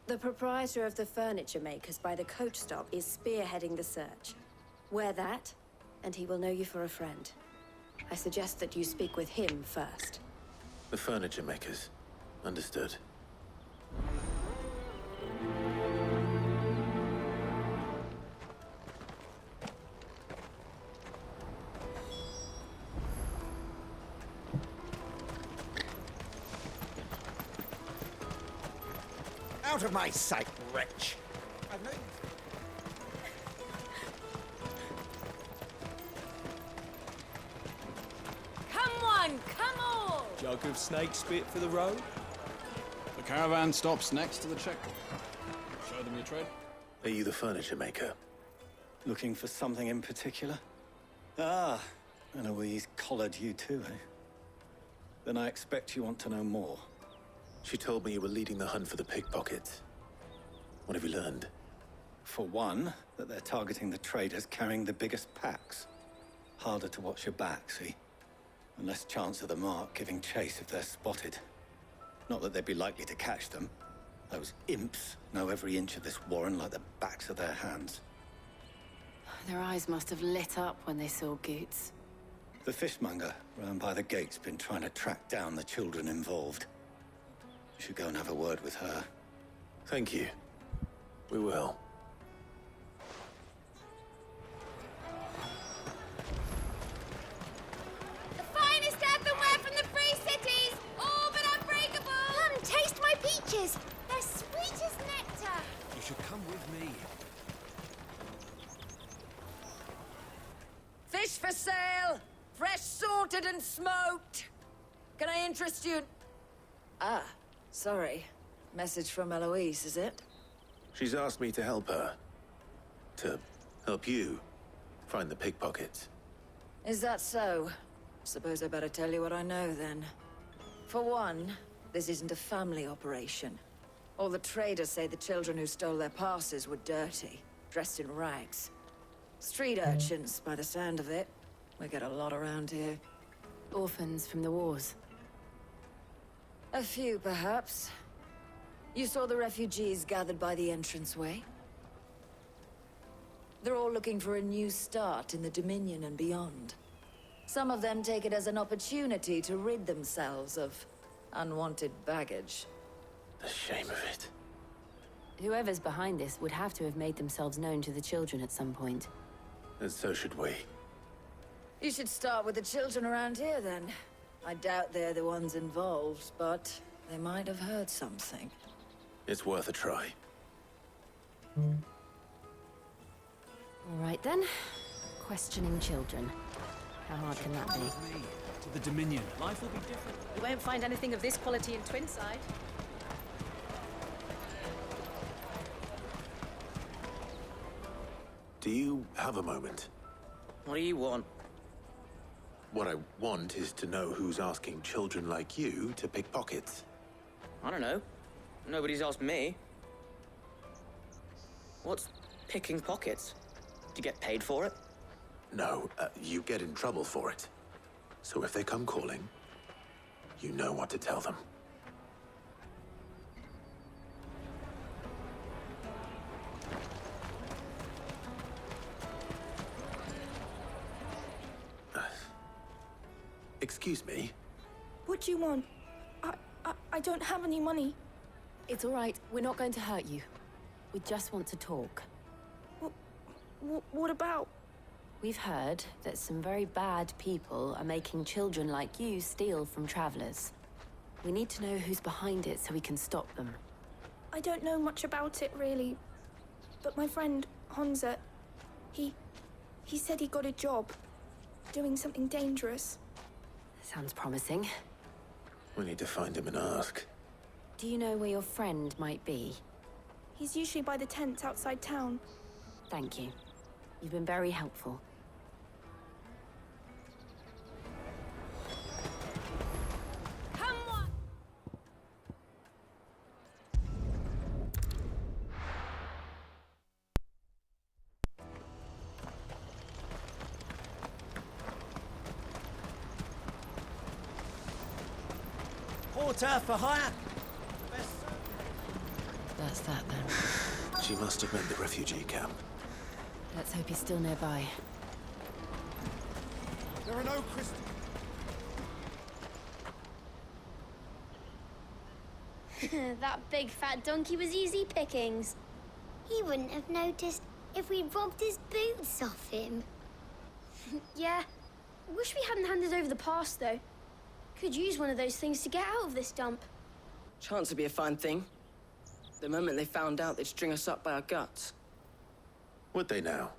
The proprietor of the furniture makers by the coach stop is spearheading the search. Wear that, and he will know you for a friend. I suggest that you speak with him first. The furniture makers. Understood. Out of my sight, wretch! I've no... Come on, come on! Jug of snake spit for the road? The caravan stops next to the checkpoint. Show them your trade. Are you the furniture maker? Looking for something in particular? Ah, Eloise collared you too, eh? Then I expect you want to know more. She told me you were leading the hunt for the pickpockets. What have you learned? For one, that they're targeting the traders carrying the biggest packs. Harder to watch your back, see? And less chance of the mark giving chase if they're spotted. Not that they'd be likely to catch them. Those imps know every inch of this warren like the backs of their hands. Their eyes must have lit up when they saw Goots. The fishmonger round by the gate's been trying to track down the children involved. You should go and have a word with her. Thank you. We will. The finest earthenware from the Free Cities! All but unbreakable! Come, taste my peaches! They're sweet as nectar! You should come with me. Fish for sale! Fresh salted and smoked! Can I interest you? Ah, sorry. Message from Eloise, is it? She's asked me to help her. To help you find the pickpockets. Is that so? Suppose I better tell you what I know, then. For one, this isn't a family operation. All the traders say the children who stole their passes were dirty, dressed in rags. Street urchins, by the sound of it. We get a lot around here. Orphans from the wars. A few, perhaps. You saw the refugees gathered by the entranceway? They're all looking for a new start in the Dominion and beyond. Some of them take it as an opportunity to rid themselves of unwanted baggage. The shame of it. Whoever's behind this would have to have made themselves known to the children at some point. And so should we. You should start with the children around here, then. I doubt they're the ones involved, but they might have heard something. It's worth a try. All right, then. Questioning children. How hard can that be? To the Dominion. Life will be different. You won't find anything of this quality in Twinside. Do you have a moment? What do you want? What I want is to know who's asking children like you to pick pockets. I don't know. Nobody's asked me. What's picking pockets? Do you get paid for it? No, you get in trouble for it. So if they come calling, you know what to tell them. Excuse me? What do you want? I don't have any money. It's all right. We're not going to hurt you. We just want to talk. What about? We've heard that some very bad people are making children like you steal from travelers. We need to know who's behind it so we can stop them. I don't know much about it, really. But my friend, Hansa, he said he got a job doing something dangerous. Sounds promising. We need to find him and ask. Do you know where your friend might be? He's usually by the tents outside town. Thank you. You've been very helpful. Come on! Porter for hire. That's that then. She must have meant the refugee camp. Let's hope he's still nearby. There are no Christians. That big fat donkey was easy pickings. He wouldn't have noticed if we'd robbed his boots off him. Yeah. Wish we hadn't handed over the pass, though. Could use one of those things to get out of this dump. Chance would be a fine thing. The moment they found out, they'd string us up by our guts. Would they now?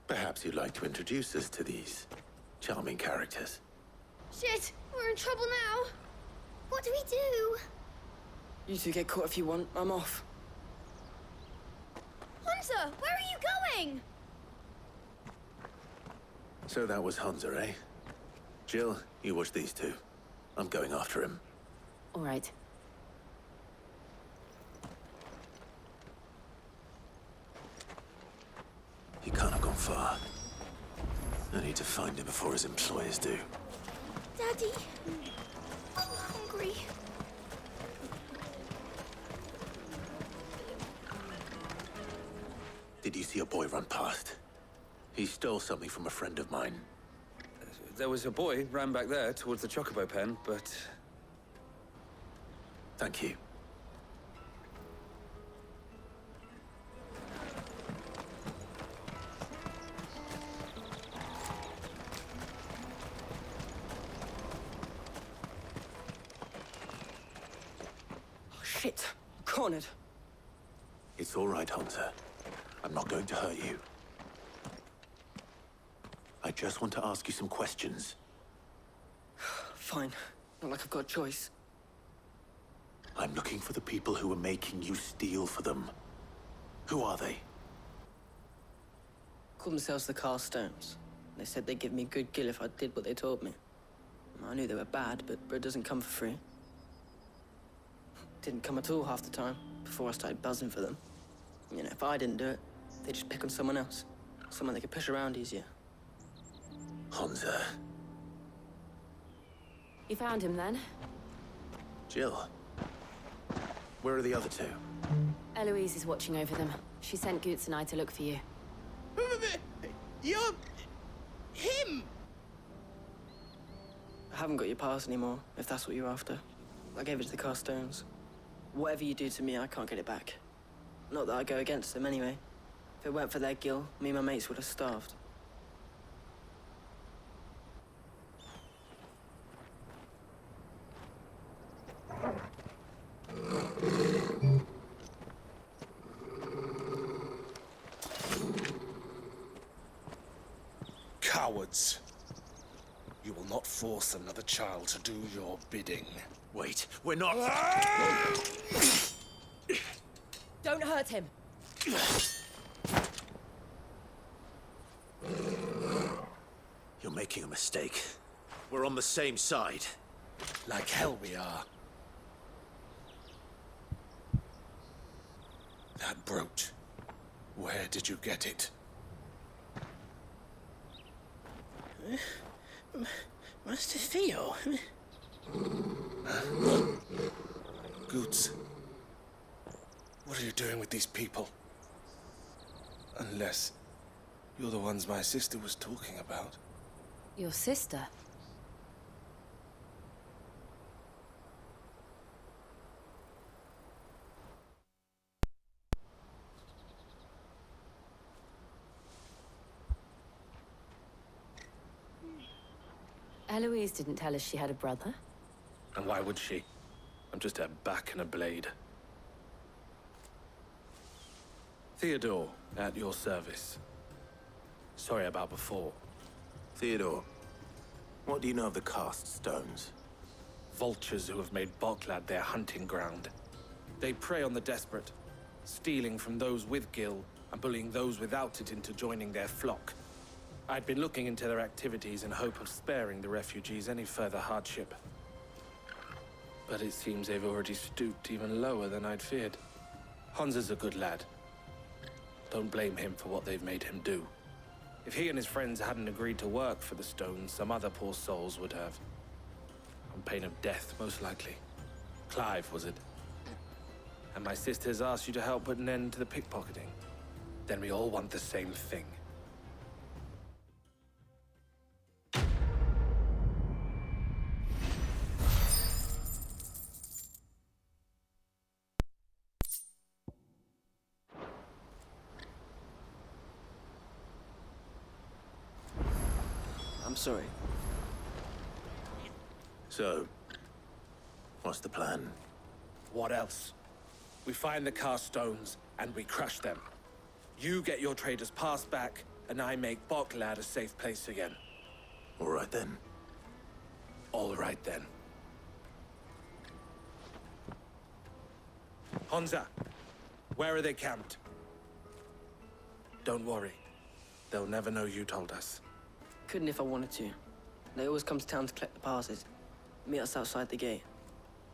Perhaps you'd like to introduce us to these charming characters. Shit, we're in trouble now. What do we do? You two get caught if you want. I'm off. Hunter, where are you going? So that was Hansa, eh? Jill, you watch these two. I'm going after him. All right. He can't have gone far. I need to find him before his employers do. Daddy, I'm hungry. Did you see a boy run past? He stole something from a friend of mine. There was a boy ran back there towards the chocobo pen, but... Thank you. Oh, shit. Cornered. It's all right, Hunter. I'm not going to hurt you. I just want to ask you some questions. Fine. Not like I've got a choice. I'm looking for the people who are making you steal for them. Who are they? Called themselves the Carstones. They said they'd give me good gill if I did what they told me. I knew they were bad, but bread doesn't come for free. Didn't come at all half the time, before I started buzzing for them. You know, if I didn't do it, they'd just pick on someone else. Someone they could push around easier. Hansa. You found him then? Jill. Where are the other two? Eloise is watching over them. She sent Goots and I to look for you. You're... him! I haven't got your pass anymore, if that's what you're after. I gave it to the Carstones. Whatever you do to me, I can't get it back. Not that I go against them anyway. If it weren't for their gill, me and my mates would have starved. Cowards. You will not force another child to do your bidding. Wait, we're not... Don't hurt him. You're making a mistake. We're on the same side. Like hell we are. That brooch. Where did you get it? Master Theo? Goots. What are you doing with these people? Unless you're the ones my sister was talking about. Your sister? Eloise didn't tell us she had a brother. And why would she? I'm just her back and a blade. Theodore, at your service. Sorry about before. Theodore, what do you know of the cast stones? Vultures who have made Boklad their hunting ground. They prey on the desperate, stealing from those with Gil and bullying those without it into joining their flock. I'd been looking into their activities in hope of sparing the refugees any further hardship. But it seems they've already stooped even lower than I'd feared. Hans is a good lad. Don't blame him for what they've made him do. If he and his friends hadn't agreed to work for the stones, some other poor souls would have. On pain of death, most likely. Clive, was it? And my sisters asked you to help put an end to the pickpocketing. Then we all want the same thing. I'm sorry. So, what's the plan? What else? We find the cast stones, and we crush them. You get your trader's pass back, and I make Boklad a safe place again. All right then. All right then. Honza, where are they camped? Don't worry. They'll never know you told us. Couldn't if I wanted to. They always come to town to collect the passes. Meet us outside the gate.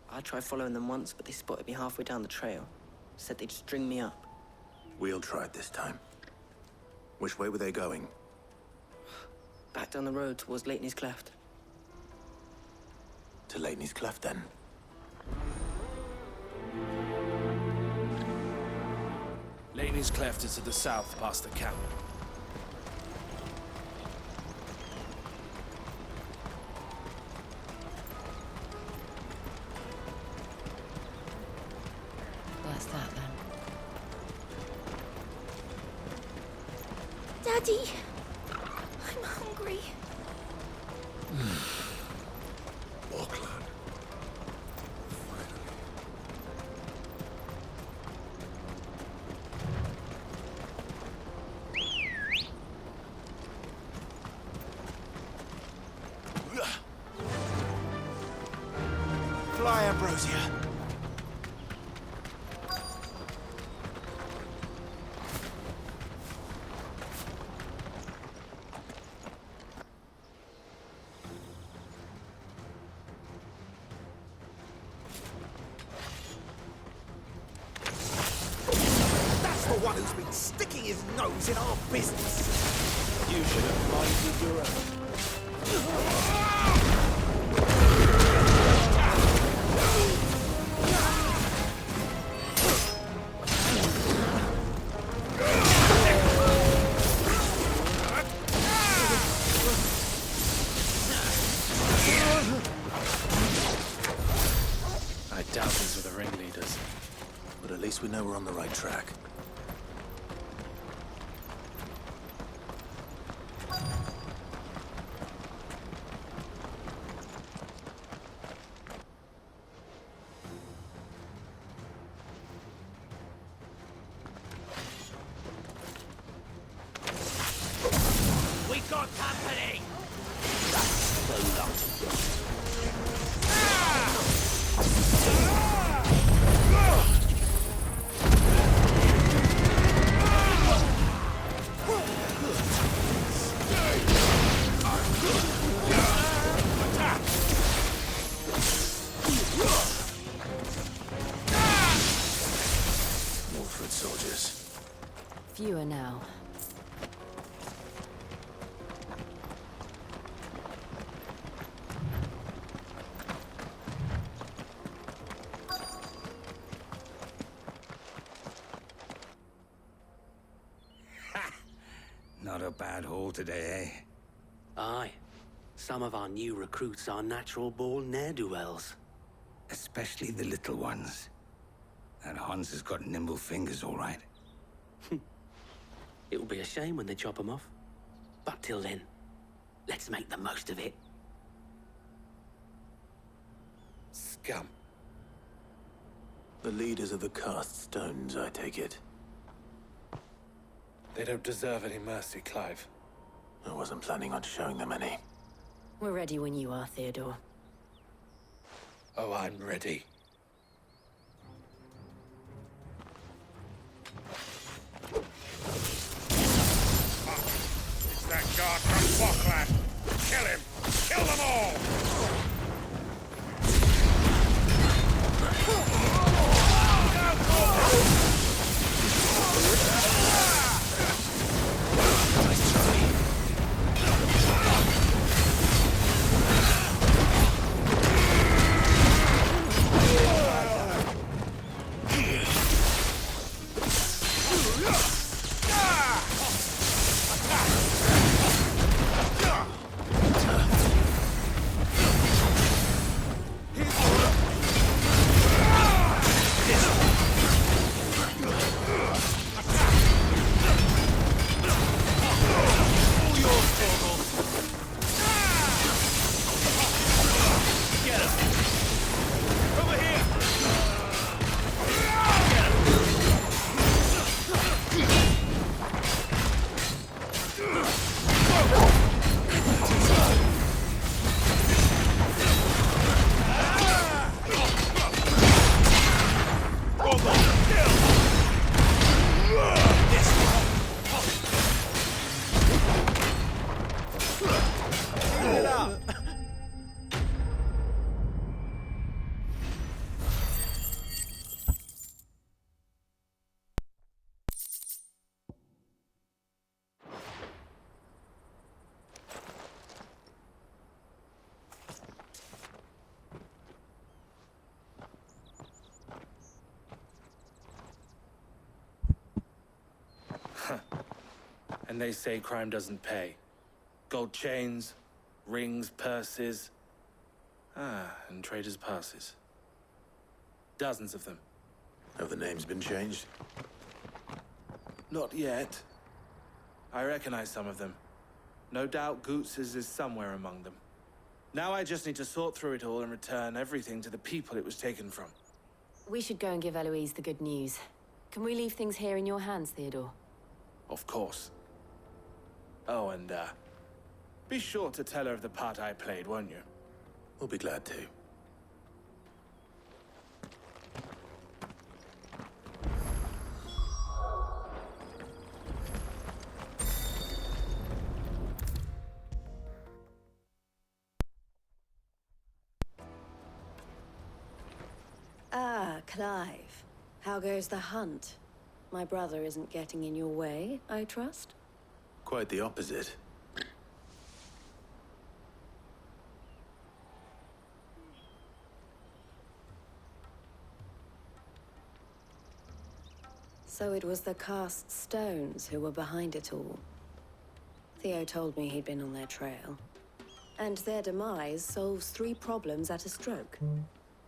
I tried following them once, but they spotted me halfway down the trail. Said they'd string me up. We'll try it this time. Which way were they going? Back down the road towards Leitney's Cleft. To Leitney's Cleft, then. Laney's Cleft is to the south, past the camp. What's that, then? Daddy! I'm hungry. Auckland. Fly, Ambrosia. That's the one who's been sticking his nose in our business. You should have minded your own. I doubt these were the ringleaders. But at least we know we're on the right track. We got company! Wolford soldiers. Fewer now. Not a bad haul today, eh? Aye. Some of our new recruits are natural-born ne'er-do-wells. Especially the little ones. That Hans has got nimble fingers, all right. It will be a shame when they chop them off. But till then, let's make the most of it. scum. The leaders of the cast stones, I take it. They don't deserve any mercy, Clive. I wasn't planning on showing them any. We're ready when you are, Theodore. Oh, I'm ready. It's that guard from Boklat! Kill him! Kill them all! And they say crime doesn't pay. Gold chains, rings, purses. And traders' passes. Dozens of them. Have the names been changed? Not yet. I recognize some of them. No doubt Goots's is somewhere among them. Now I just need to sort through it all and return everything to the people it was taken from. We should go and give Eloise the good news. Can we leave things here in your hands, Theodore? Of course. Oh, and, be sure to tell her of the part I played, won't you? We'll be glad to. Ah, Clive. How goes the hunt? My brother isn't getting in your way, I trust? Quite the opposite. So it was the cast stones who were behind it all. Theo told me he'd been on their trail. And their demise solves 3 problems at a stroke.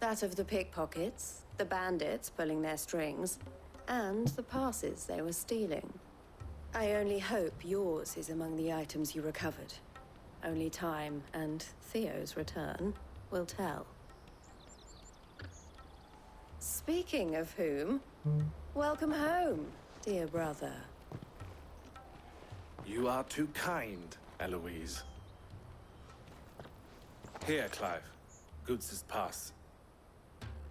That of the pickpockets, the bandits pulling their strings, and the passes they were stealing. I only hope yours is among the items you recovered. Only time and Theo's return will tell. Speaking of whom, welcome home, dear brother. You are too kind, Eloise. Here, Clive. Goots's pass.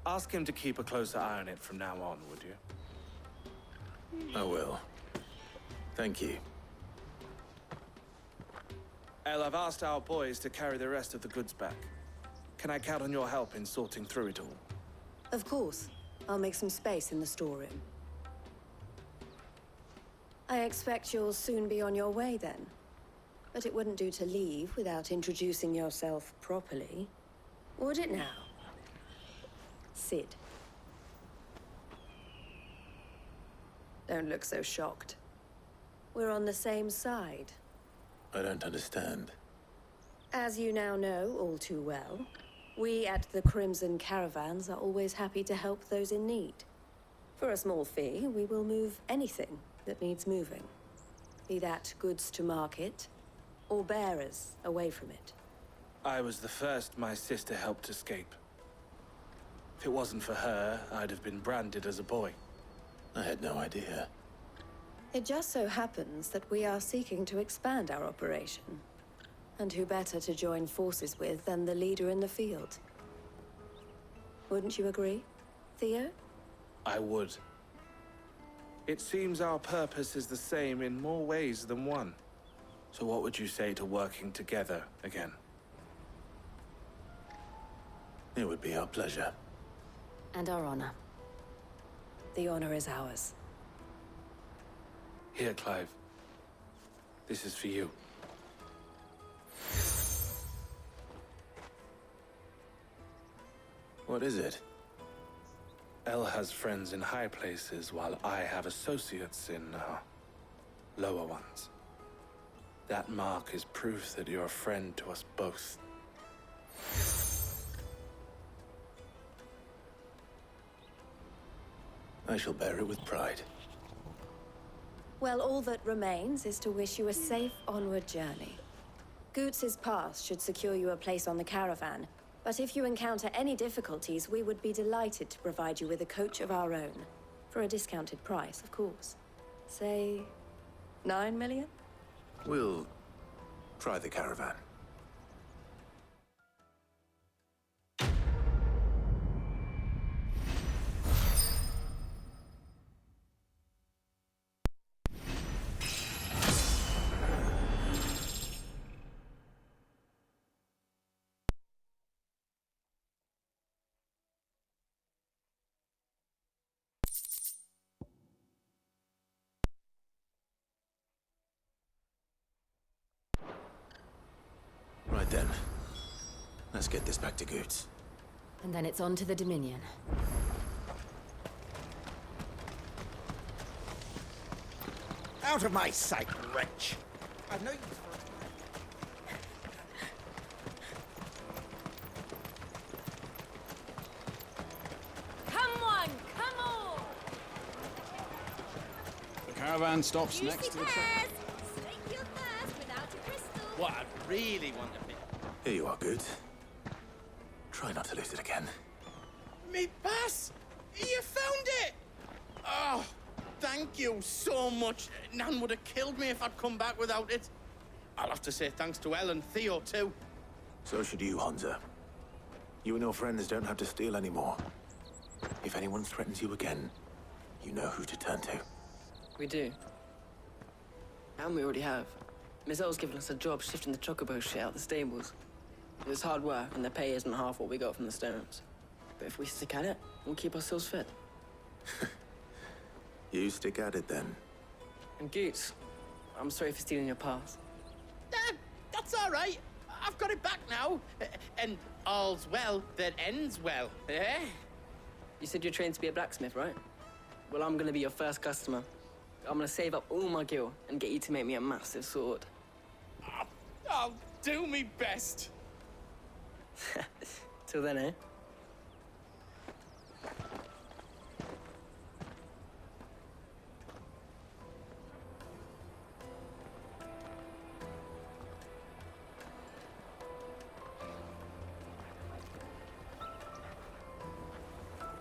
Ask him to keep a closer eye on it from now on, would you? I will. Thank you. El, I've asked our boys to carry the rest of the goods back. Can I count on your help in sorting through it all? Of course. I'll make some space in the storeroom. I expect you'll soon be on your way then. But it wouldn't do to leave without introducing yourself properly. Would it now? Sid. Don't look so shocked. We're on the same side. I don't understand. As you now know all too well, we at the Crimson Caravans are always happy to help those in need. For a small fee, we will move anything that needs moving. Be that goods to market, or bearers away from it. I was the first my sister helped escape. If it wasn't for her, I'd have been branded as a boy. I had no idea. It just so happens that we are seeking to expand our operation. And who better to join forces with than the leader in the field? Wouldn't you agree, Theo? I would. It seems our purpose is the same in more ways than one. So what would you say to working together again? It would be our pleasure. And our honor. The honor is ours. Here, Clive. This is for you. What is it? Elle has friends in high places, while I have associates in, lower ones. That mark is proof that you're a friend to us both. I shall bear it with pride. Well, all that remains is to wish you a safe onward journey. Goots's pass should secure you a place on the caravan, but if you encounter any difficulties, we would be delighted to provide you with a coach of our own. For a discounted price, of course. Say, 9 million? We'll try the caravan. Right then. Let's get this back to Goots. And then it's on to the Dominion. Out of my sight, wretch! I've no use for Come on, come on! The caravan stops next to the train. What I'd really want to be. Here you are, Goots. Try not to lose it again. Me pass! You found it! Oh, thank you so much. Nan would have killed me if I'd come back without it. I'll have to say thanks to Elle and Theo, too. So should you, Hansa. You and your friends don't have to steal anymore. If anyone threatens you again, you know who to turn to. We do. And we already have. Miss L's given us a job shifting the chocobo shit out the stables. It's hard work, and the pay isn't half what we got from the stones. But if we stick at it, we'll keep ourselves fit. You stick at it, then. And Goots, I'm sorry for stealing your pass. That's all right. I've got it back now. And all's well that ends well, eh? You said you're trained to be a blacksmith, right? Well, I'm gonna be your first customer. I'm gonna save up all my gil and get you to make me a massive sword. I'll do me best. Till then, eh?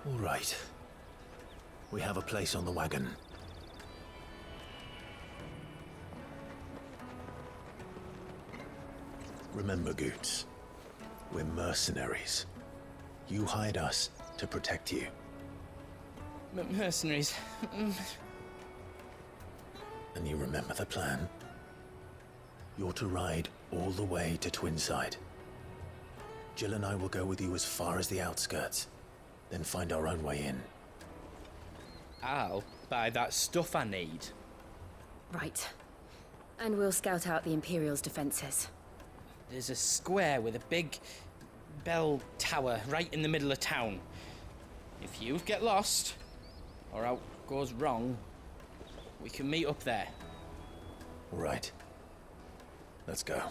All right. We have a place on the wagon. Remember, Goots, we're mercenaries. You hired us to protect you. Mercenaries. And you remember the plan? You're to ride all the way to Twinside. Jill and I will go with you as far as the outskirts, then find our own way in. I'll buy that stuff I need. Right. And we'll scout out the Imperial's defenses. There's a square with a big bell tower right in the middle of town. If you get lost, or out goes wrong, we can meet up there. All right. Let's go.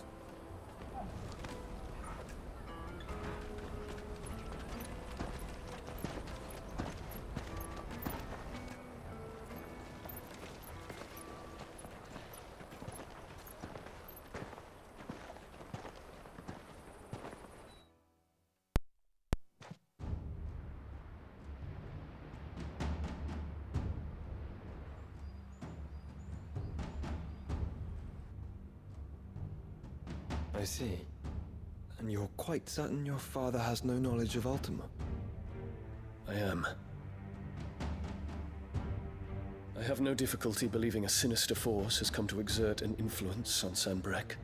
I see. And you're quite certain your father has no knowledge of Ultima? I am. I have no difficulty believing a sinister force has come to exert an influence on Sanbreque.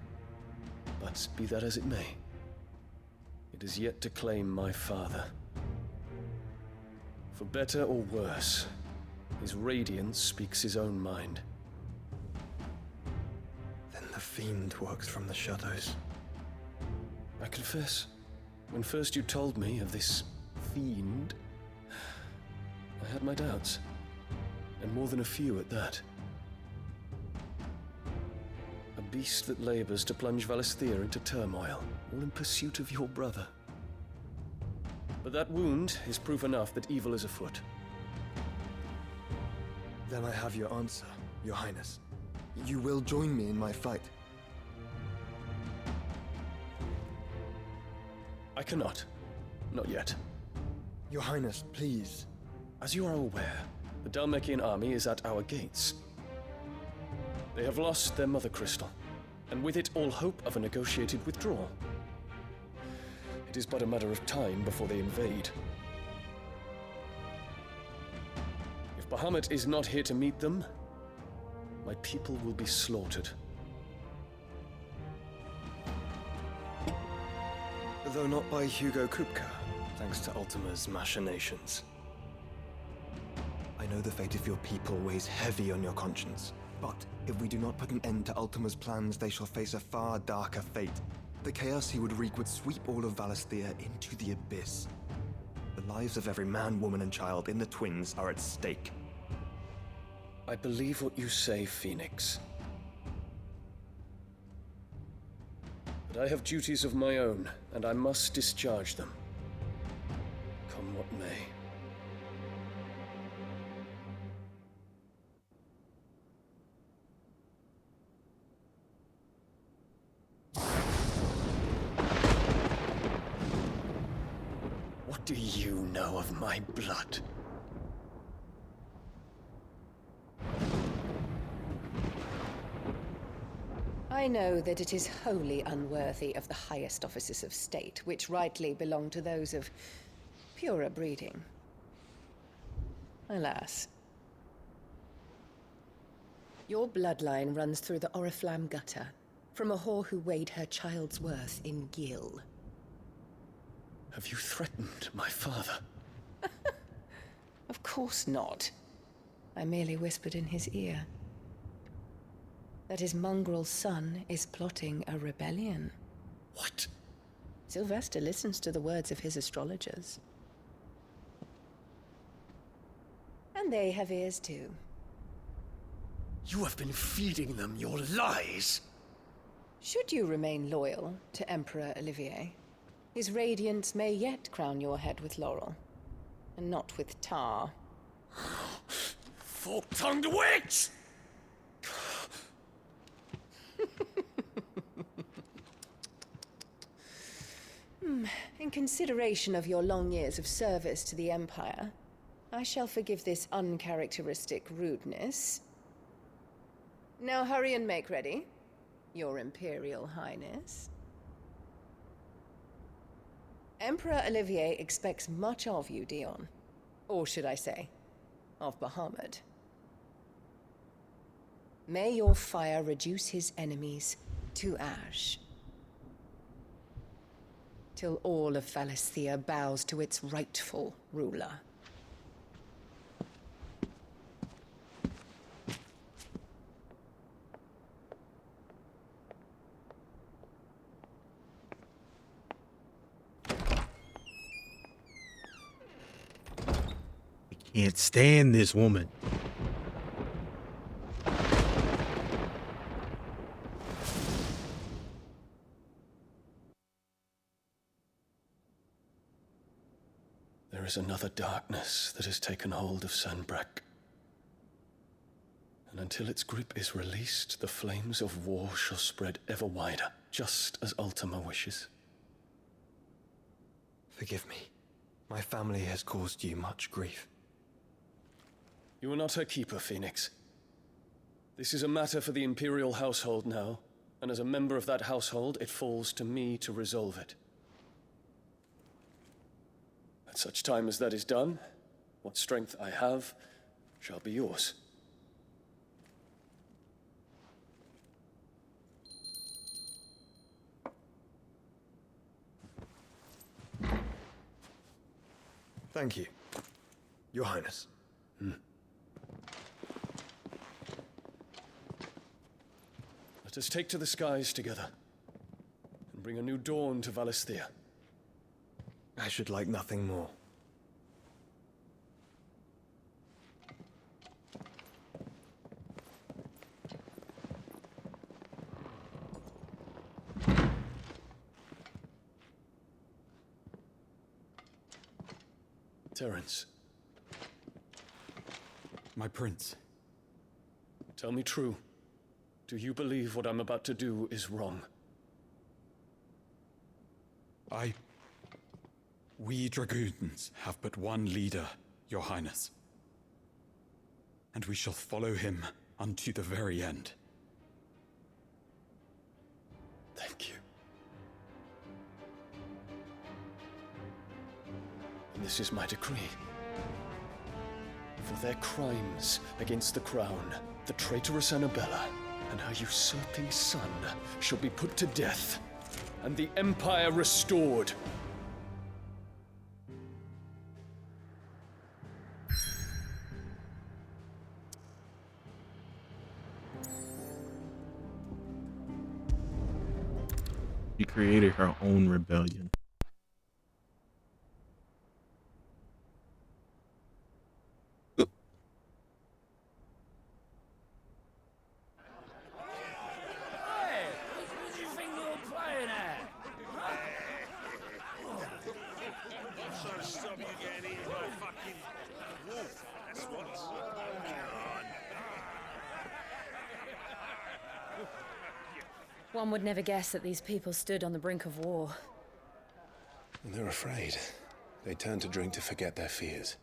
But be that as it may, it is yet to claim my father. For better or worse, his radiance speaks his own mind. Then the fiend works from the shadows. I confess, when first you told me of this fiend, I had my doubts. And more than a few at that. A beast that labors to plunge Valisthea into turmoil, all in pursuit of your brother. But that wound is proof enough that evil is afoot. Then I have your answer, Your Highness. You will join me in my fight. I cannot. Not yet. Your Highness, please. As you are aware, the Dhalmekian army is at our gates. They have lost their mother crystal, and with it all hope of a negotiated withdrawal. It is but a matter of time before they invade. If Bahamut is not here to meet them, my people will be slaughtered. Though not by Hugo Kupka, thanks to Ultima's machinations. I know the fate of your people weighs heavy on your conscience, but if we do not put an end to Ultima's plans, they shall face a far darker fate. The chaos he would wreak would sweep all of Valisthea into the abyss. The lives of every man, woman, and child in the Twins are at stake. I believe what you say, Phoenix. But I have duties of my own, and I must discharge them. Come what may. What do you know of my blood? I know that it is wholly unworthy of the highest offices of state, which rightly belong to those of purer breeding. Alas. Your bloodline runs through the Oriflamme gutter, from a whore who weighed her child's worth in gil. Have you threatened my father? Of course not. I merely whispered in his ear that his mongrel son is plotting a rebellion. What? Sylvester listens to the words of his astrologers. And they have ears too. You have been feeding them your lies! Should you remain loyal to Emperor Olivier, his radiance may yet crown your head with laurel, and not with tar. Fork-tongued witch! In consideration of your long years of service to the Empire, I shall forgive this uncharacteristic rudeness. Now hurry and make ready, Your Imperial Highness. Emperor Olivier expects much of you, Dion. Or should I say, of Bahamut. May your fire reduce his enemies to ash, till all of Valisthea bows to its rightful ruler. Can't stand this woman. There is another darkness that has taken hold of Sanbreque. And until its grip is released, the flames of war shall spread ever wider, just as Ultima wishes. Forgive me. My family has caused you much grief. You are not her keeper, Phoenix. This is a matter for the Imperial household now, And as a member of that household, it falls to me to resolve it. At such time as that is done, what strength I have shall be yours. Thank you, Your Highness. Let us take to the skies together, and bring a new dawn to Valisthea. I should like nothing more. Terence. My prince. Tell me true. Do you believe what I'm about to do is wrong? We dragoons have but one leader, Your Highness. And we shall follow him unto the very end. Thank you. And this is my decree. For their crimes against the crown, the traitorous Annabella and her usurping son shall be put to death, and the Empire restored. She created her own rebellion. One would never guess that these people stood on the brink of war. And they're afraid. They turn to drink to forget their fears.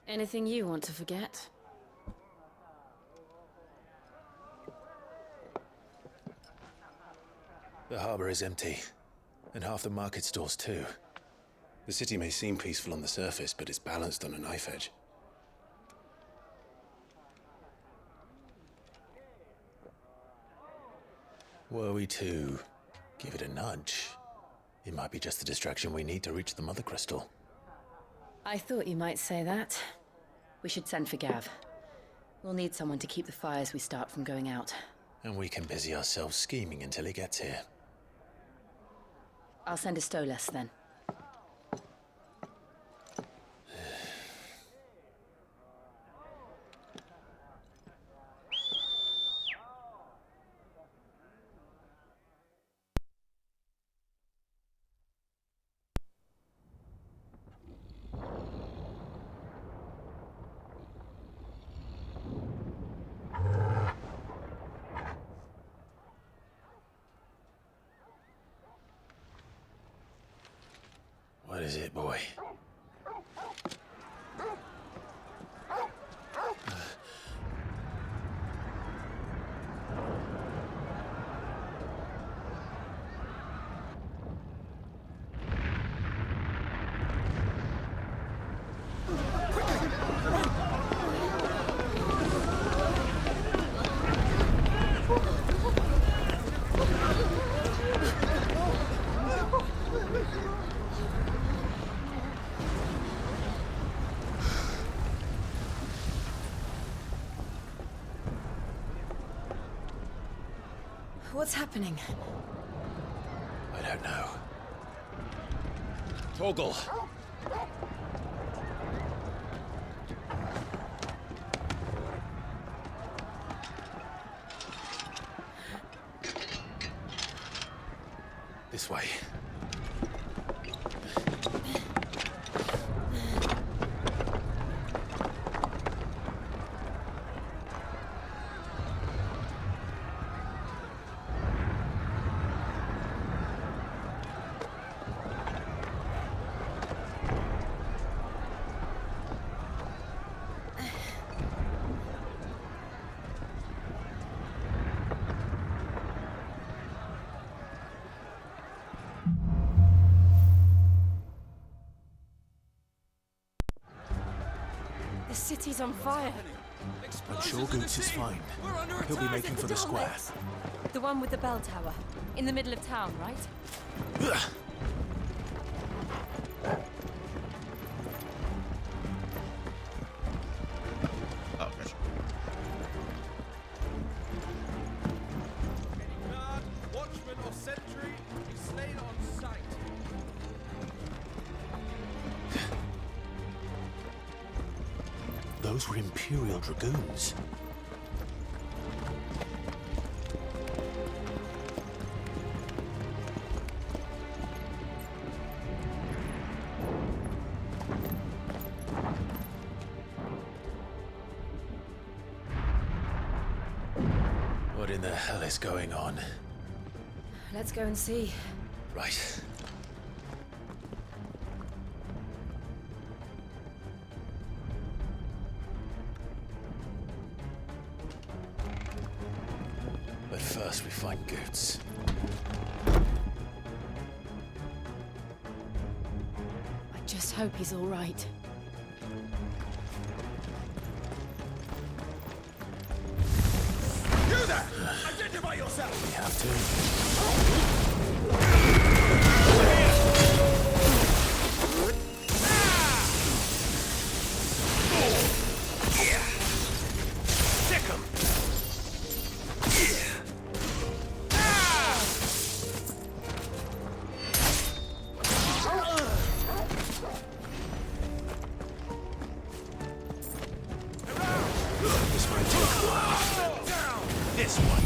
Anything you want to forget? The harbor is empty, and half the market stalls too. The city may seem peaceful on the surface, but it's balanced on a knife edge. Were we to give it a nudge, it might be just the distraction we need to reach the Mother Crystal. I thought you might say that. We should send for Gav. We'll need someone to keep the fires we start from going out. And we can busy ourselves scheming until he gets here. I'll send a Stolas then. What is it, boy? What's happening? I don't know. Torgal! This way. city's on fire. I'm sure Goots is fine. He'll be making for the square. The one with the bell tower. In the middle of town, right? Okay. Watchman or sentry is slain on sight. Those were Imperial Dragoons. What in the hell is going on? Let's go and see. Right. But first we find Goots. I just hope he's all right. You there! Identify yourself! We have to. Sick 'em! This might take a while. This one.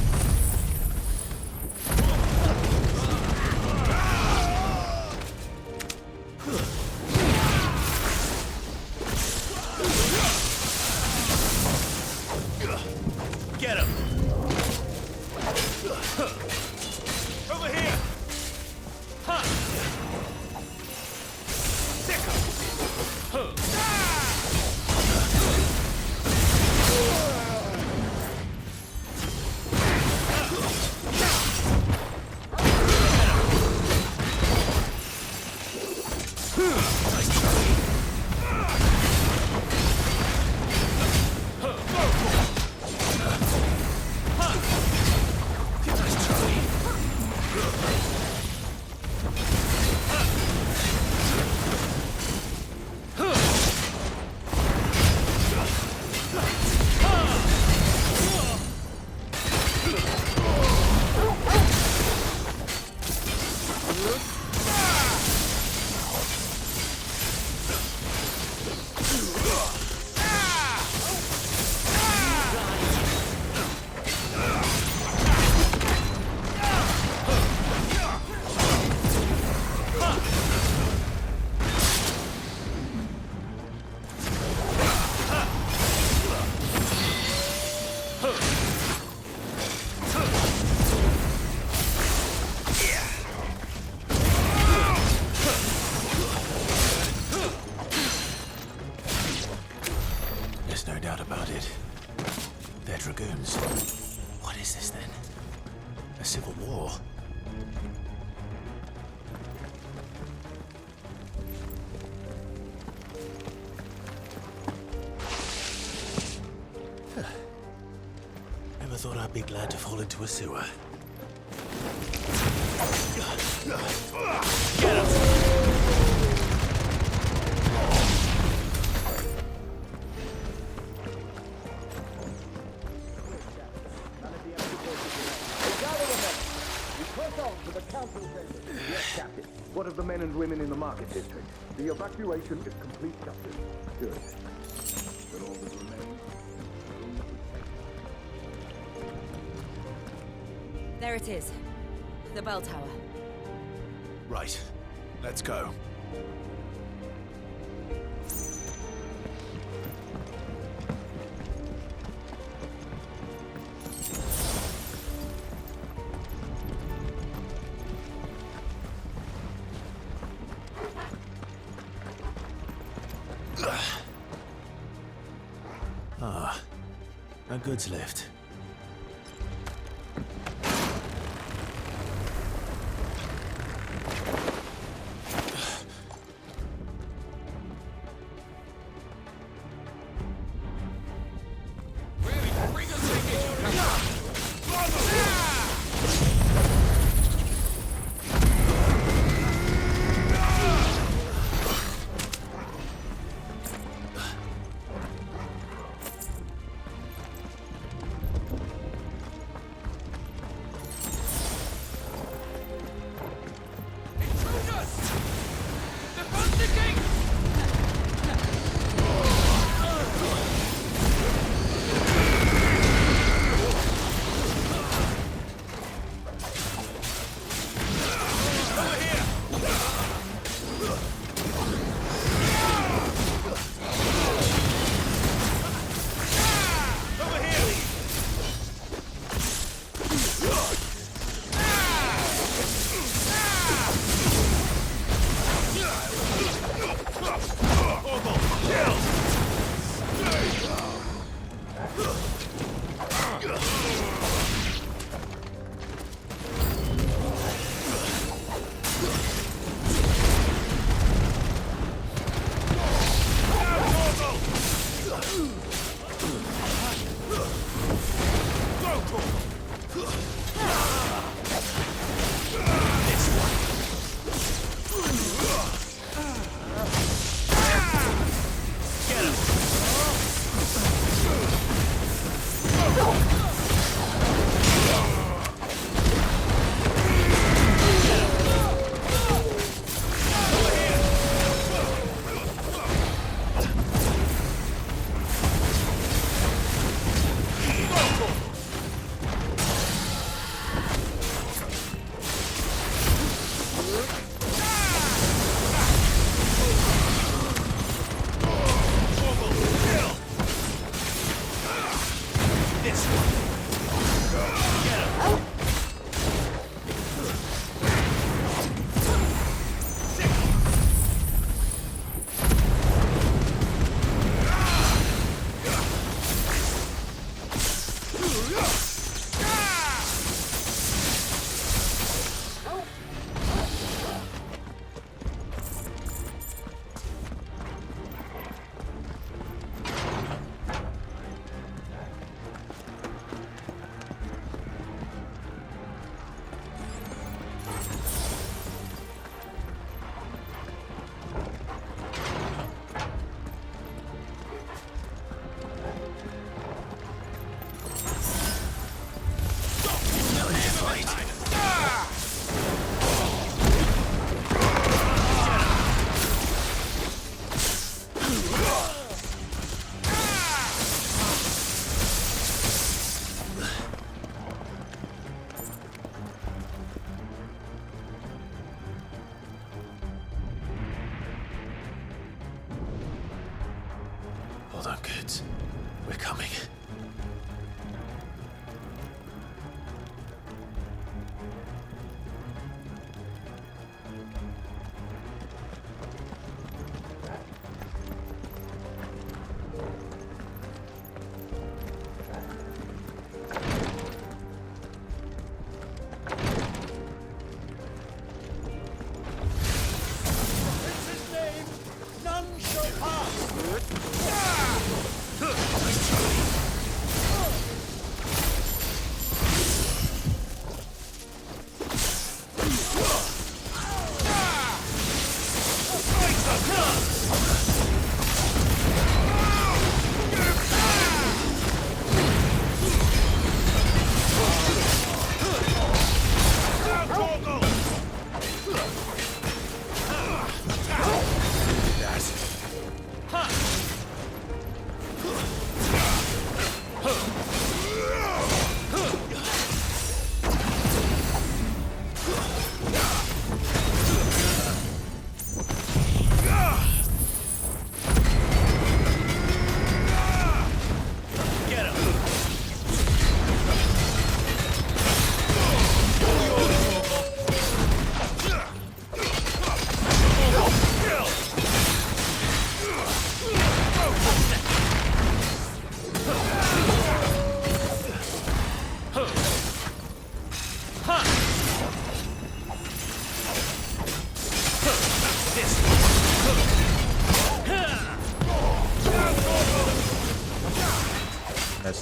Get him! Over here! Huh! Sick 'em! There's no doubt about it. They're Dragoons. What is this then? A civil war? Huh. Never thought I'd be glad to fall into a sewer. Get him! Yes, Captain. What of the men and women in the market district? The evacuation is complete, Captain. Good. Then all that remains. There it is. The bell tower. Right. Let's go. Ah, a goods lift.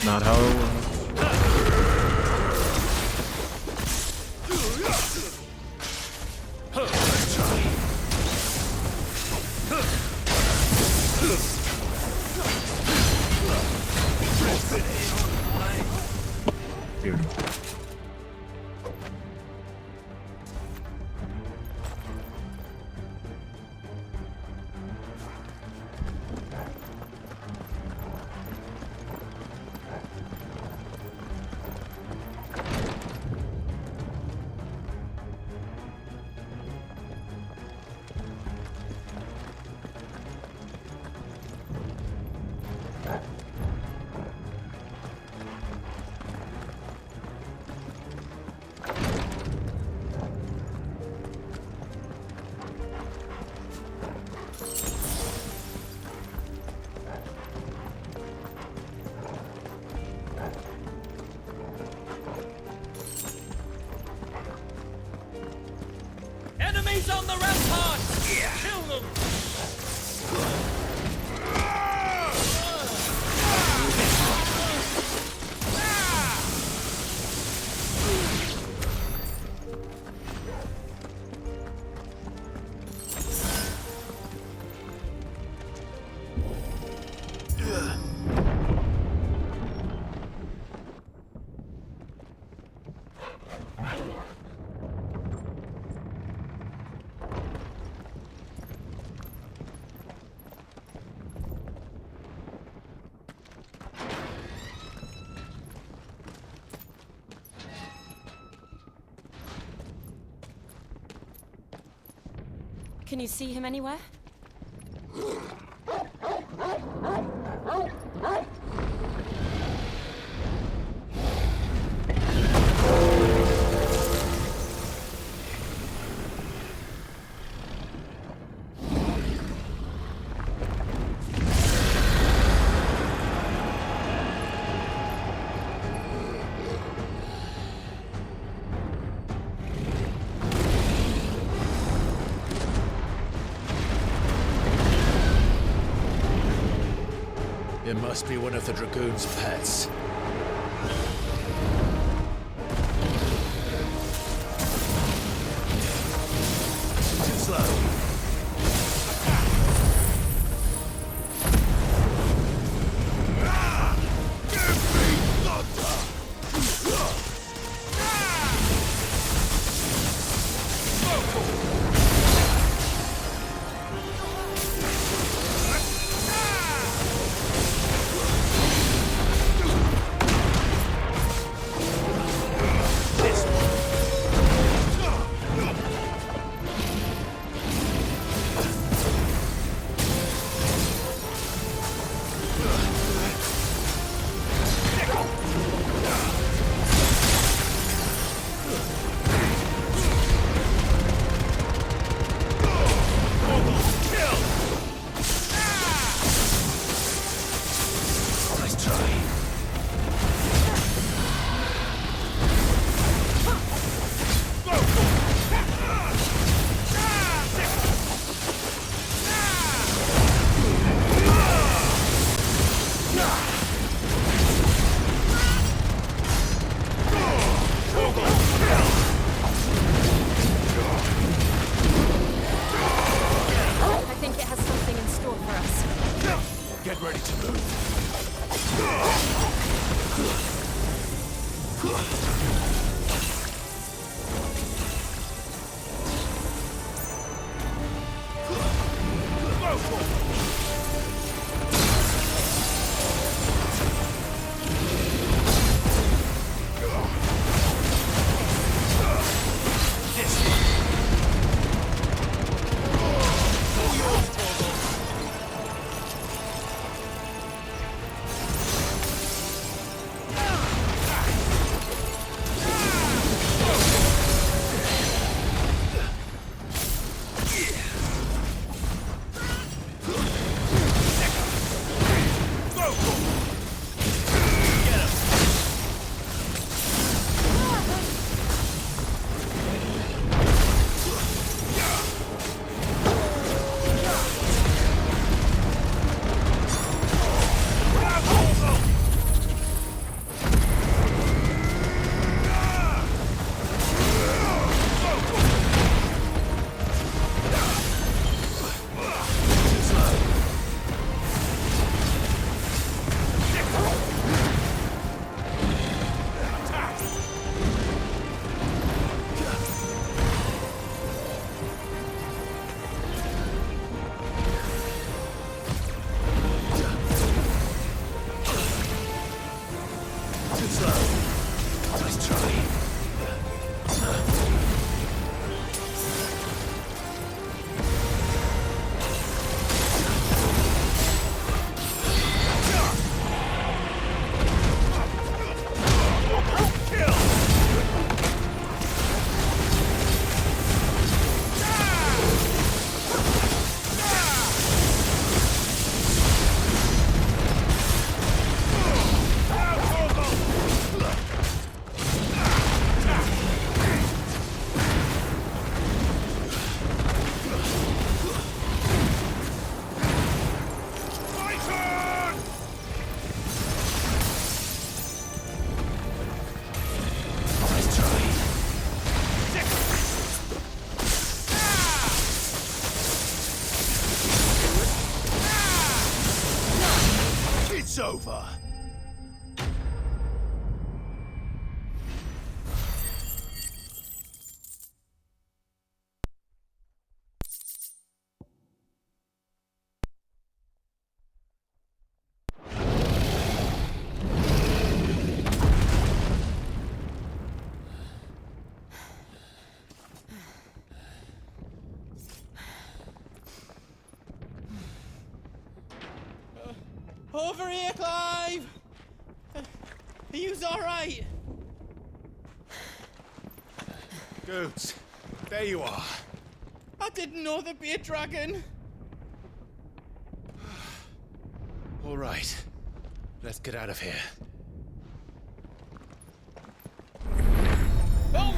That's not how it works. Beautiful. Enemies on the ramparts! Kill them! Can you see him anywhere? It must be one of the Dragoon's pets. Too slow. Over here, Clive! Are you alright? Goods, there you are. I didn't know there'd be a dragon. All right, let's get out of here. Oh!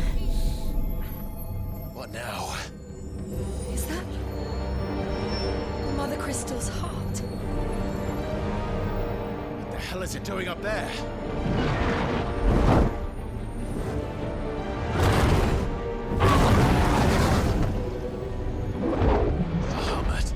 What now? Is that Mother Crystal's heart? What the hell is it doing up there? Bahamut.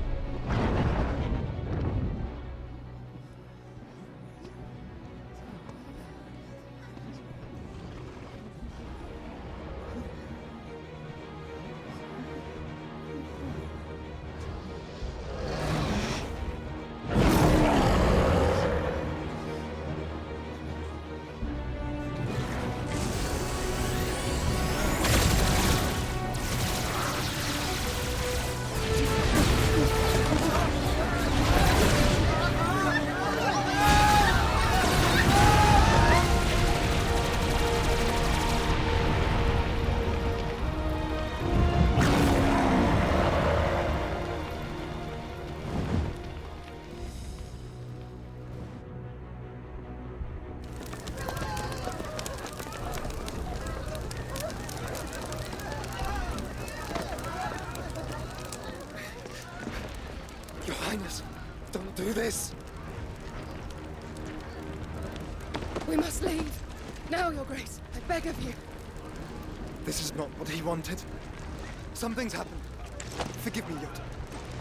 Your Highness, don't do this. We must leave. Now, Your Grace. I beg of you. This is not what he wanted. Something's happened. Forgive me, Yota,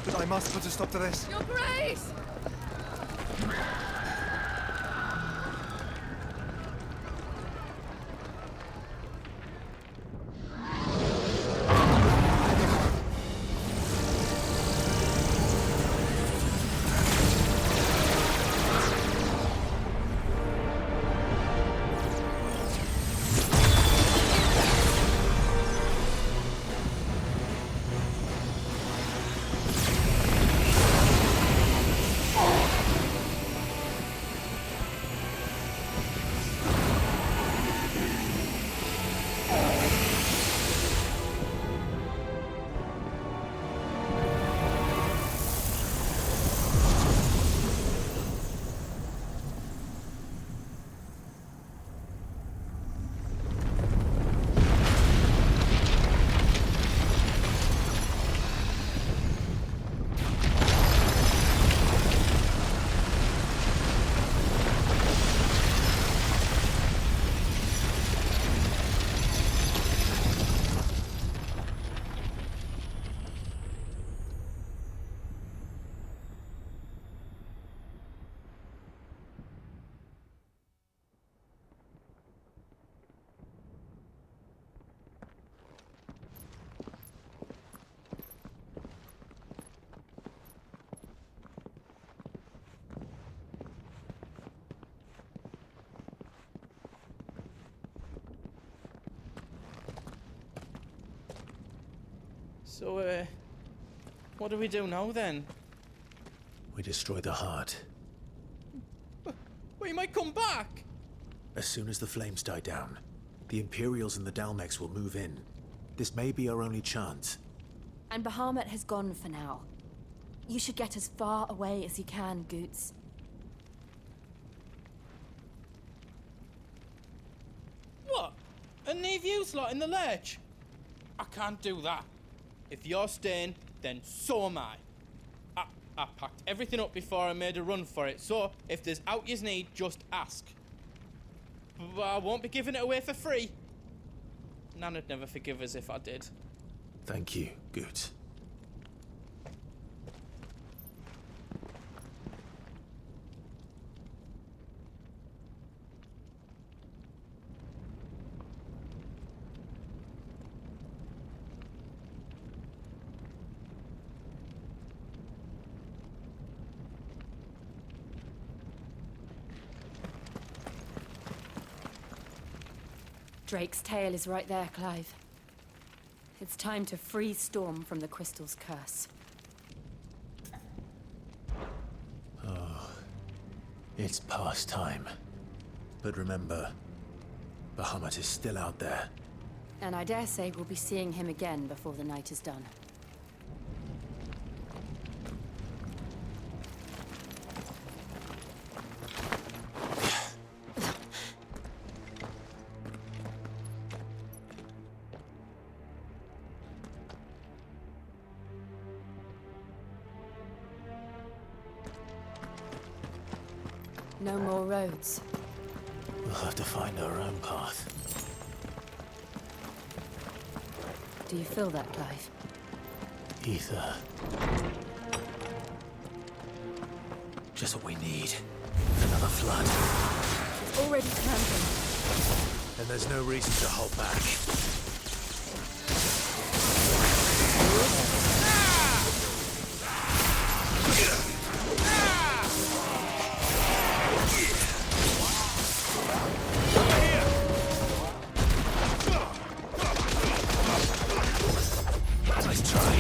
but I must put a stop to this. Your Grace! So, what do we do now then? We destroy the heart. Well, you might come back! As soon as the flames die down, the Imperials and the Dalmex will move in. This may be our only chance. And Bahamut has gone for now. You should get as far away as you can, Goots. What? And leave you slot in the lurch? I can't do that. If you're staying, then so am I. I packed everything up before I made a run for it, so if there's out yous need, just ask. But I won't be giving it away for free. Nana'd never forgive us if I did. Thank you, Goots. Drake's tail is right there, Clive. It's time to free Storm from the Crystal's curse. Oh, It's past time. But remember, Bahamut is still out there. And I dare say we'll be seeing him again before the night is done. No more roads. We'll have to find our own path. Do you feel that, Clive? Ether. Just what we need. Another flood. It's already trampling. And there's no reason to hold back. Nice try.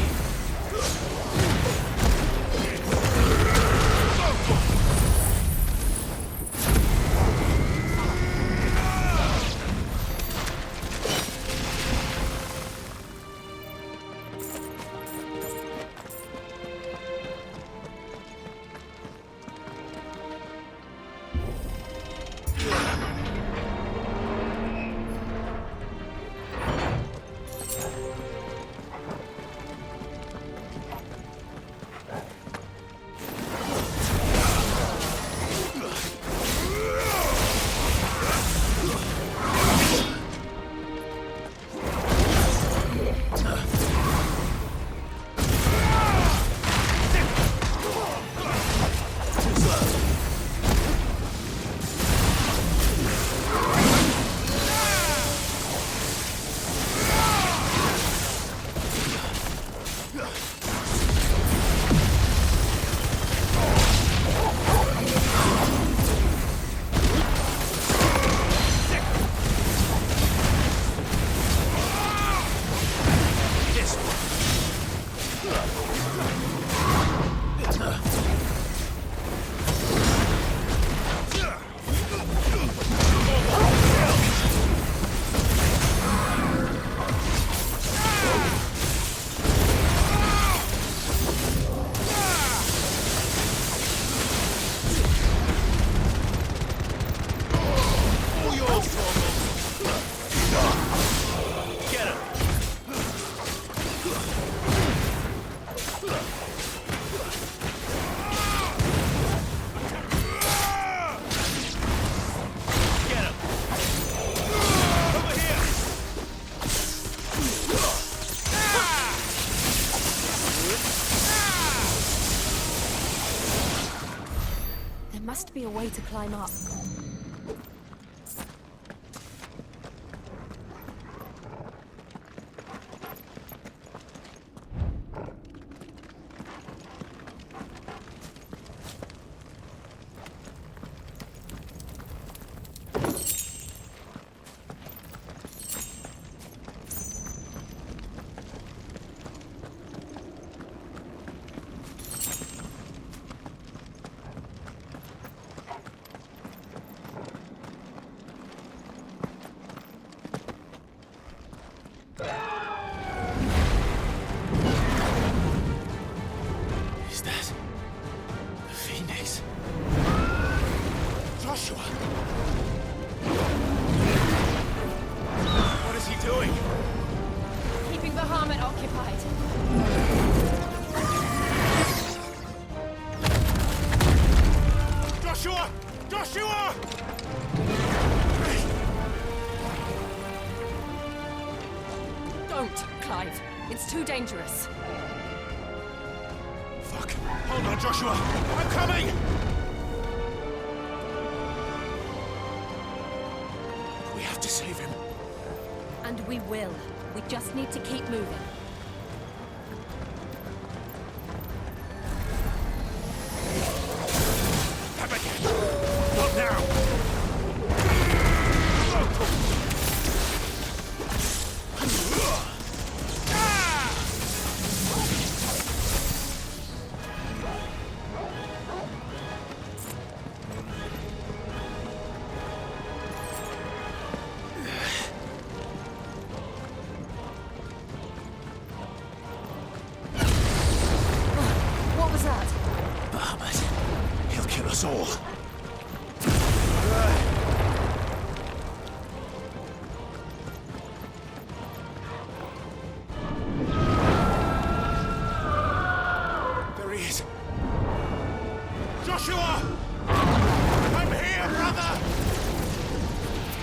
There must be a way to climb up. Is that the Phoenix? Joshua! What is he doing? Keeping Bahamut occupied. Joshua! Joshua! Don't, Clive. It's too dangerous. Fuck. Hold on, Joshua! I'm coming! We have to save him. And we will. We just need to keep moving. Not now! all. There he is. Joshua! I'm here, brother!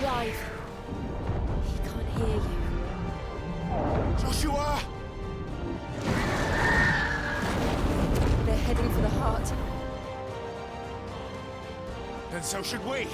Clive. He can't hear you. Joshua! They're heading for the heart. Then so should we.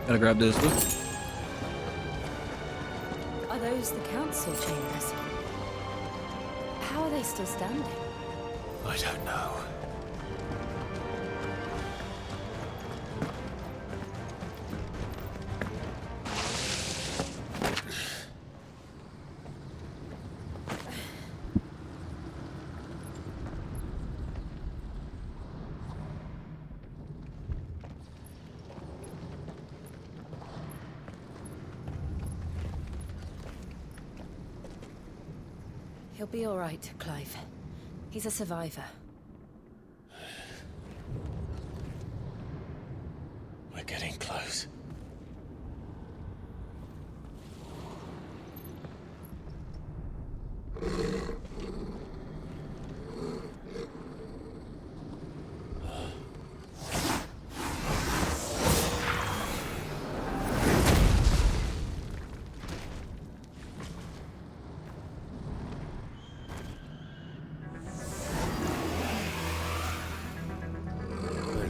Gotta grab this. Are those the council chambers? How are they still standing? I don't know. He'll be all right, Clive. He's a survivor. We're getting close.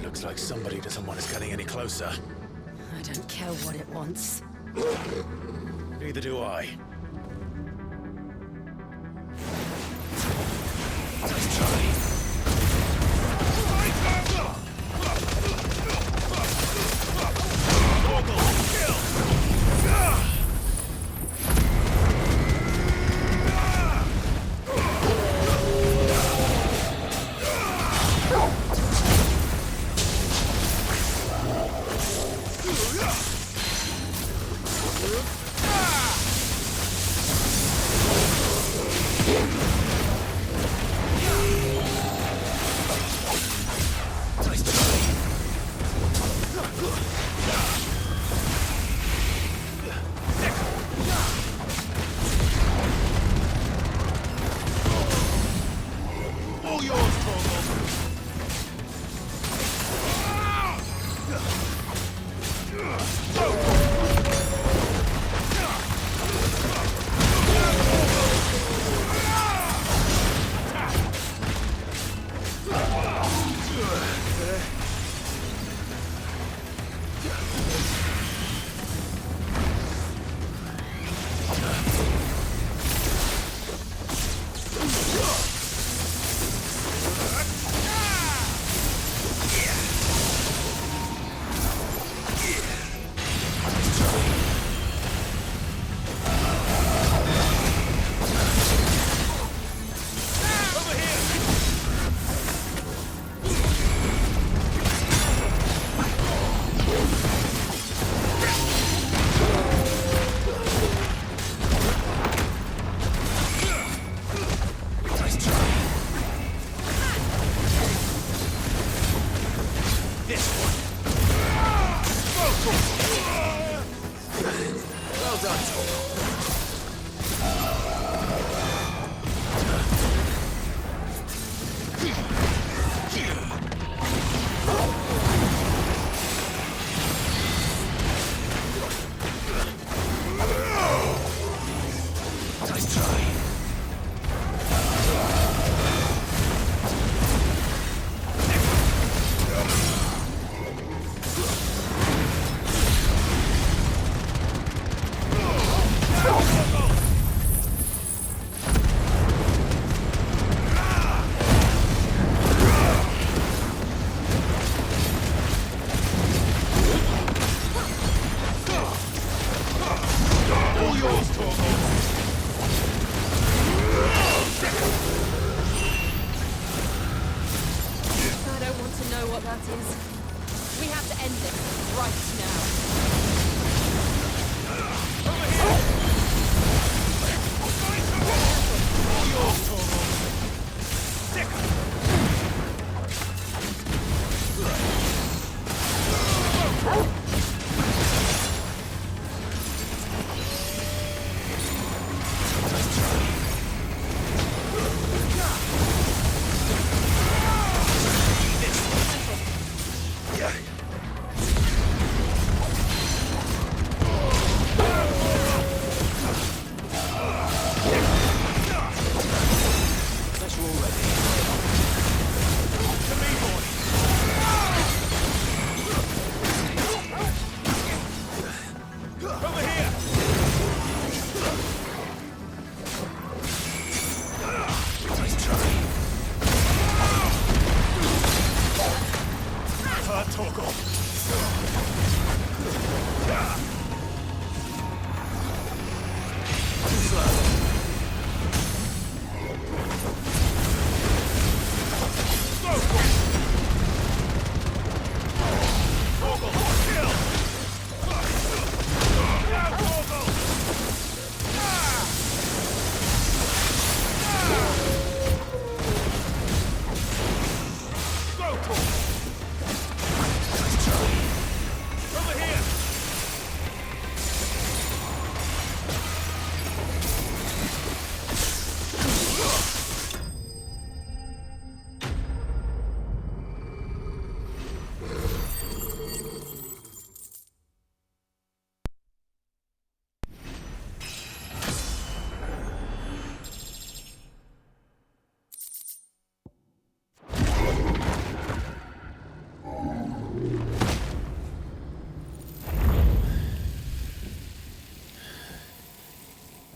Looks like somebody doesn't want us getting any closer. I don't care what it wants. Neither do I. Let's try. Kill! this one. Well done, Torgal. Nice try.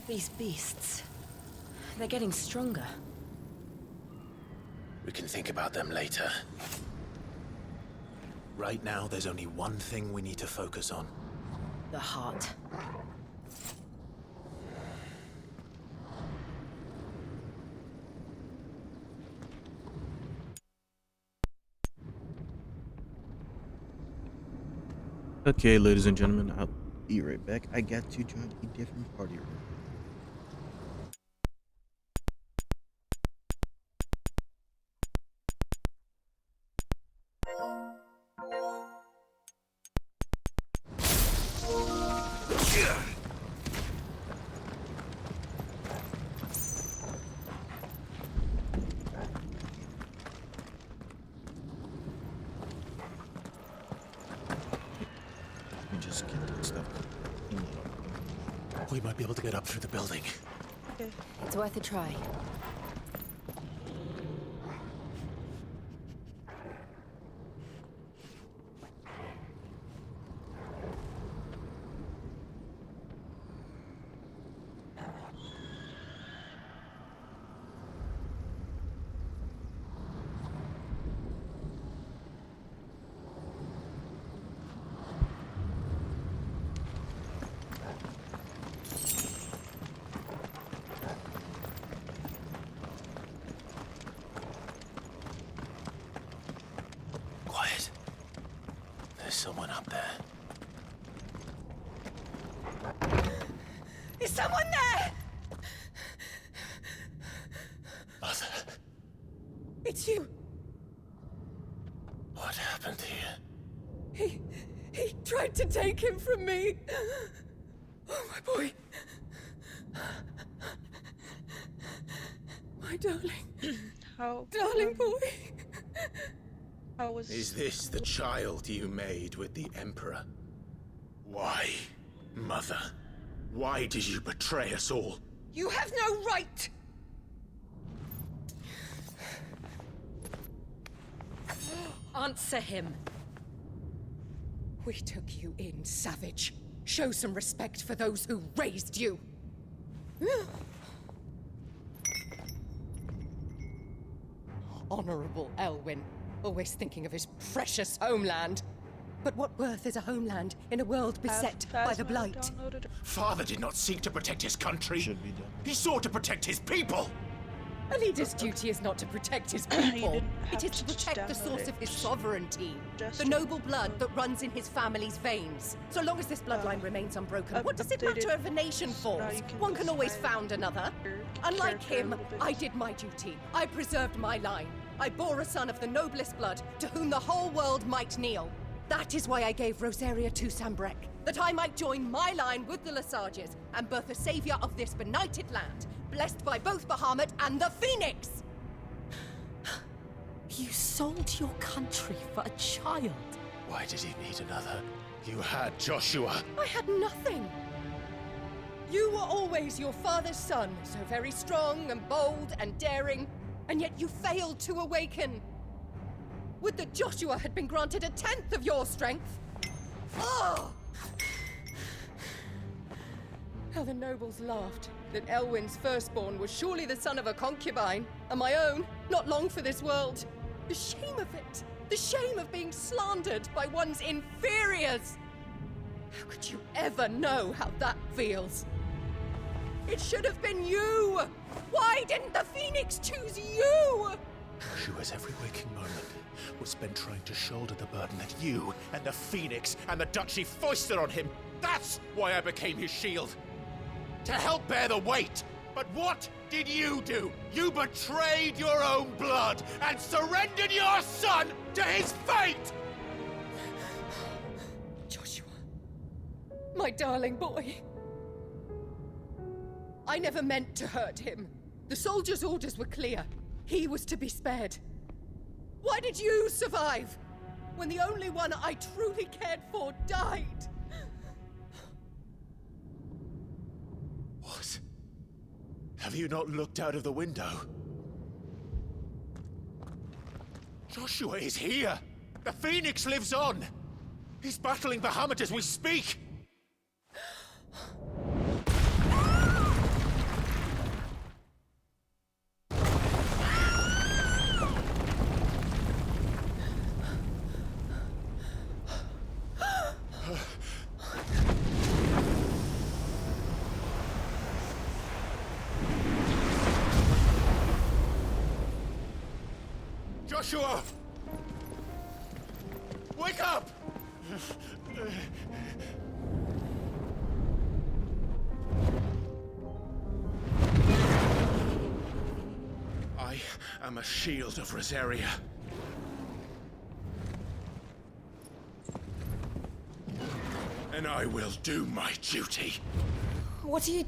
These beasts, they're getting stronger. We can think about them later. Right now, there's only one thing we need to focus on. The heart. Okay, ladies and gentlemen, I'll be right back. I got to join a different party room. Just get that stuff. We might be able to get up through the building. It's worth a try. Someone up there. Is someone there? Mother. It's you. What happened here? He tried to take him from me. Oh, my boy. My darling. Darling boy. How was... Is this the child you made with the Emperor? Why, Mother? Why did you betray us all? You have no right! Answer him. We took you in, savage. Show some respect for those who raised you. Honorable Elwyn, always thinking of his precious homeland. But what worth is a homeland in a world beset by the Blight? Father did not seek to protect his country. He sought to protect his people. A leader's duty is not to protect his people. It is to protect the source of his sovereignty. The noble blood that runs in his family's veins. So long as this bloodline remains unbroken, what does it matter if a nation falls? One can always found another. Unlike him, I did my duty. I preserved my line. I bore a son of the noblest blood, to whom the whole world might kneel. That is why I gave Rosaria to Sambrek, that I might join my line with the Lesages and birth a savior of this benighted land, blessed by both Bahamut and the Phoenix! You sold your country for a child. Why did he need another? You had Joshua. I had nothing. You were always your father's son, so very strong and bold and daring, and yet you failed to awaken. Would that Joshua had been granted 1/10 of your strength? Oh! How the nobles laughed that Elwyn's firstborn was surely the son of a concubine, and my own, not long for this world. The shame of it! The shame of being slandered by one's inferiors! How could you ever know how that feels? It should have been you! Why didn't the Phoenix choose you? Joshua's every waking moment was spent trying to shoulder the burden that you and the Phoenix and the Duchy foisted on him. That's why I became his shield. To help bear the weight. But what did you do? You betrayed your own blood and surrendered your son to his fate! Joshua, my darling boy. I never meant to hurt him. The soldiers' orders were clear. He was to be spared. Why did you survive when the only one I truly cared for died? What? Have you not looked out of the window? Joshua is here! The Phoenix lives on! He's battling Bahamut as we speak! Joshua! Wake up! I am a shield of Rosaria. And I will do my duty. What are you...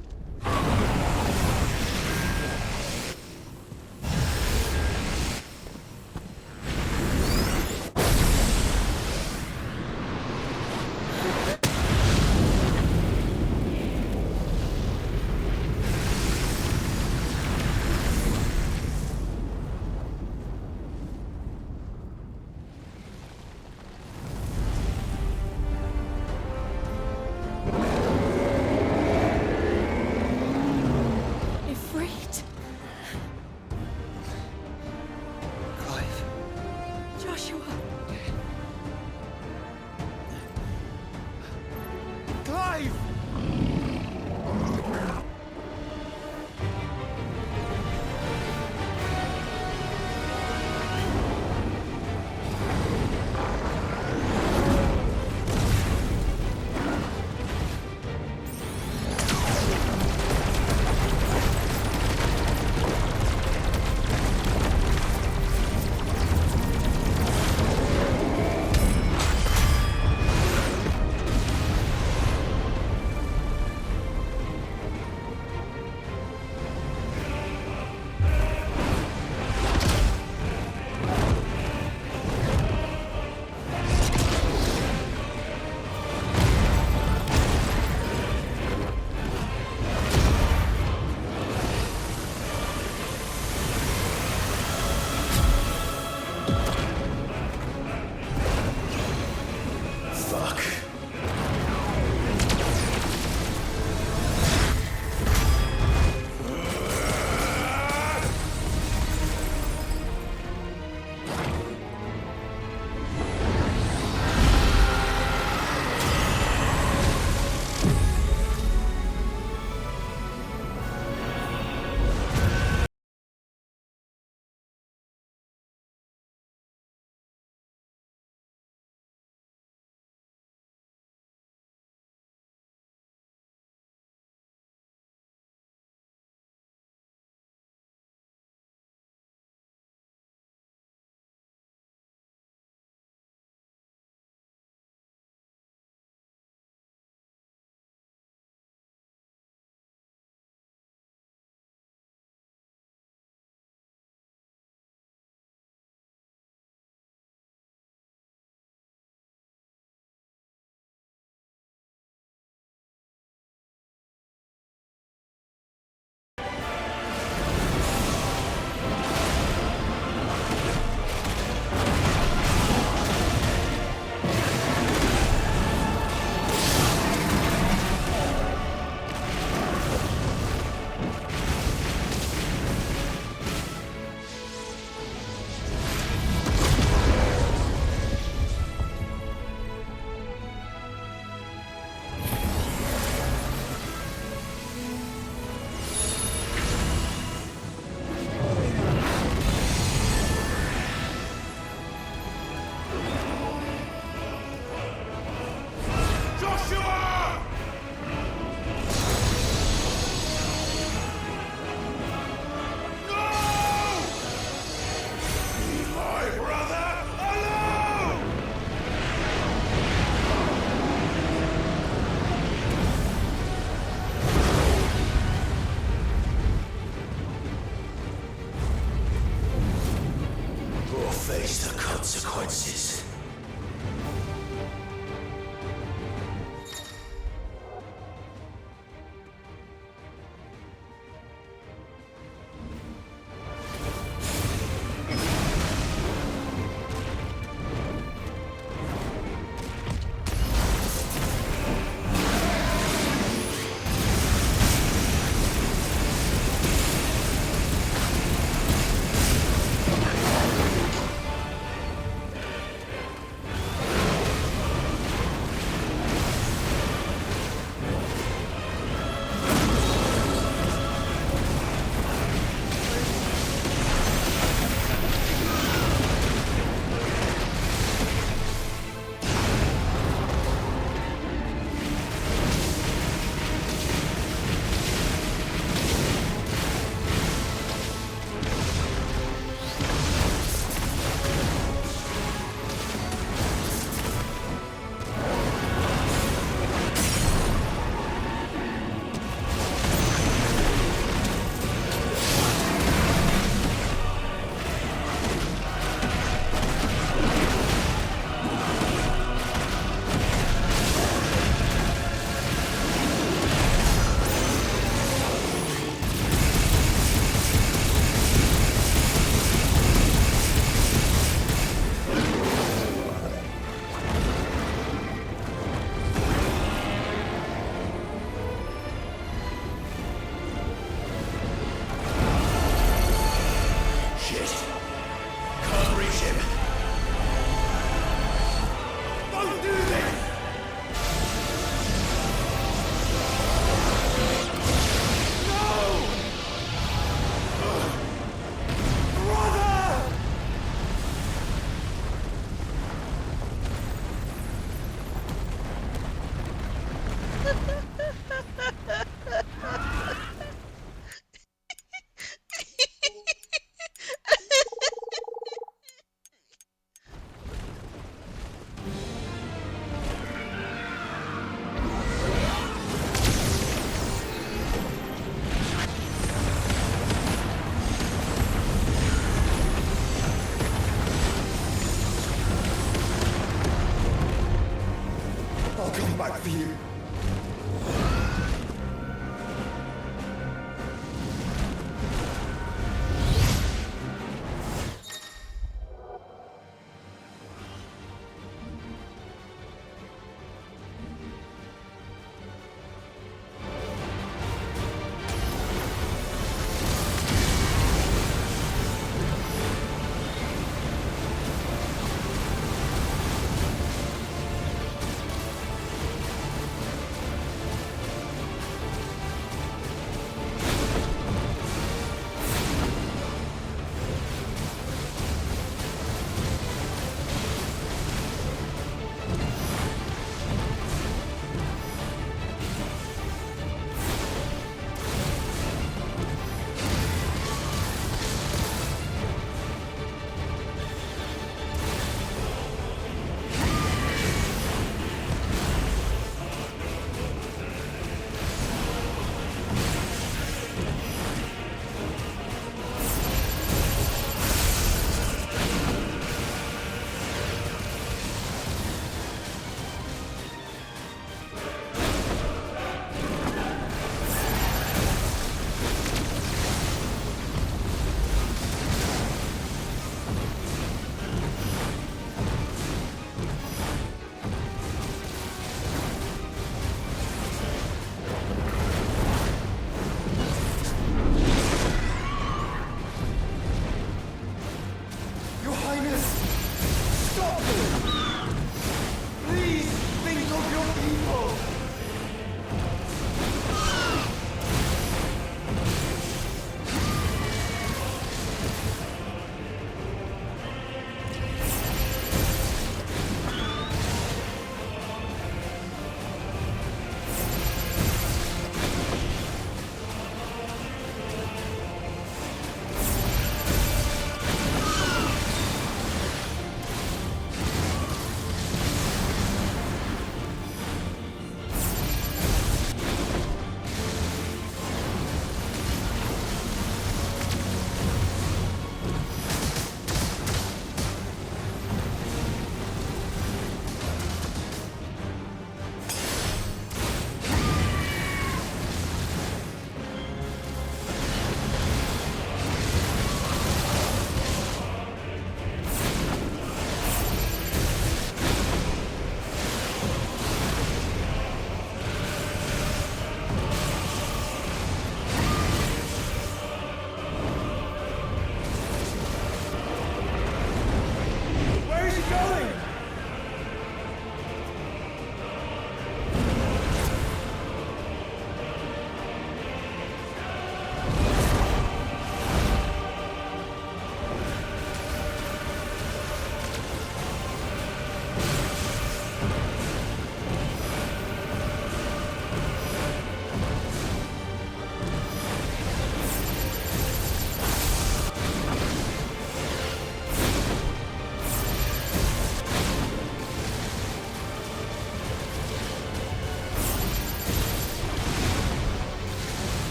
back for you.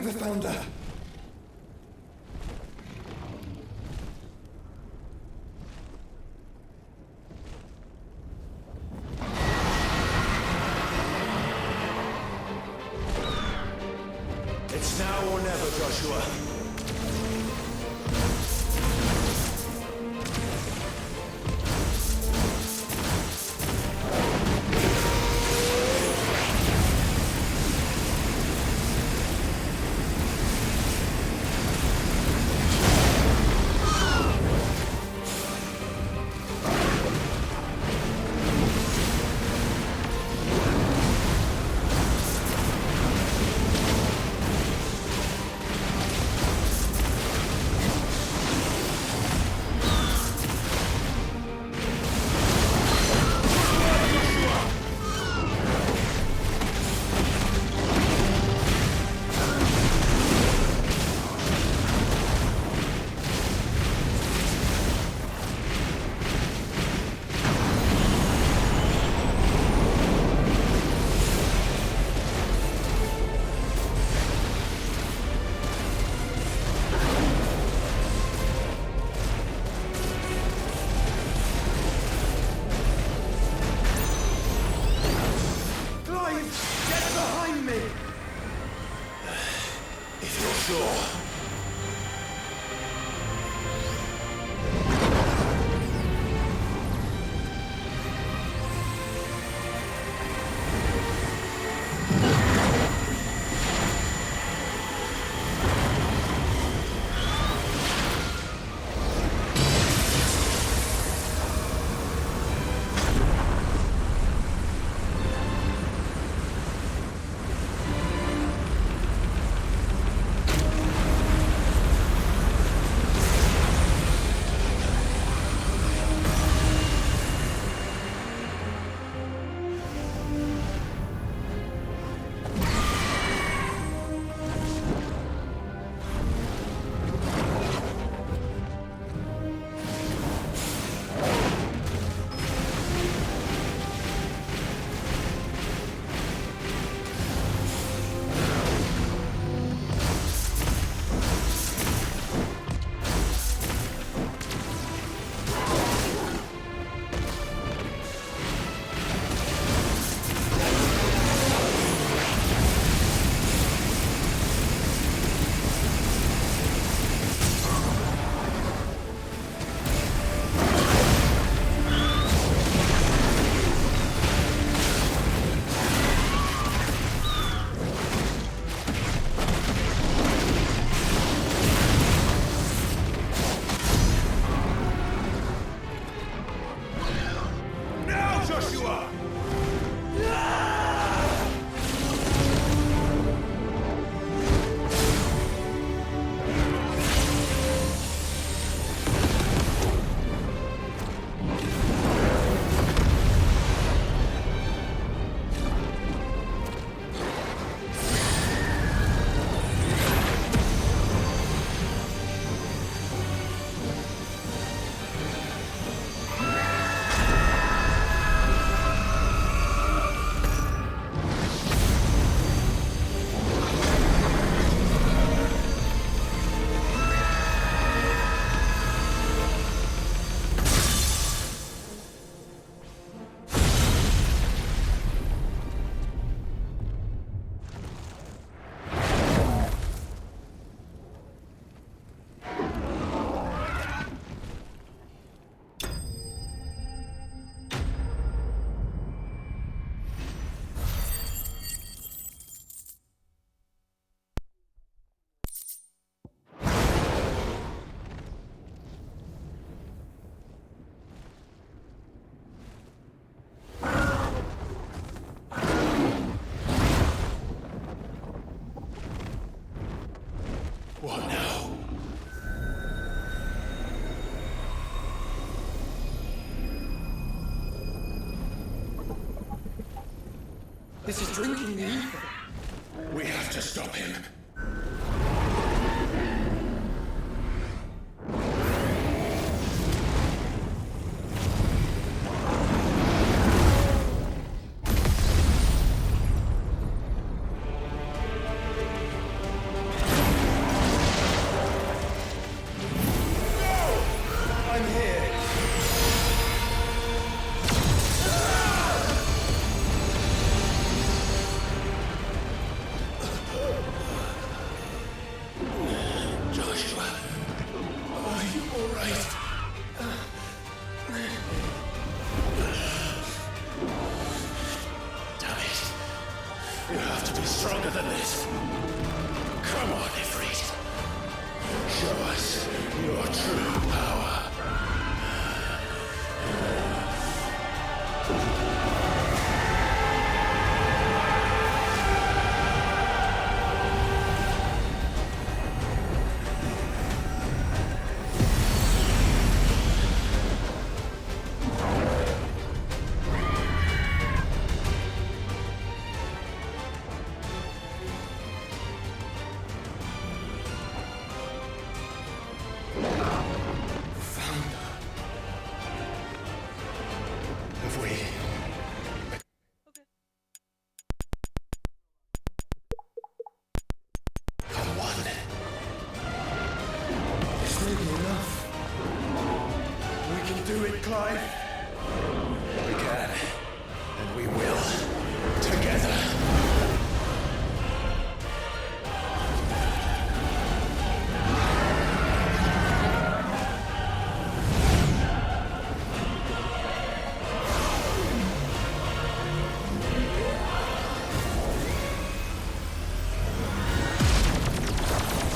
the founder. It's now or never, Joshua. This is drinking the ether. We have to stop him. You have to be stronger than this. Come on, Ifrit. Show us your true power. Have we? Come on. This may be enough. We can do it, Clive. We can. And we will. Together.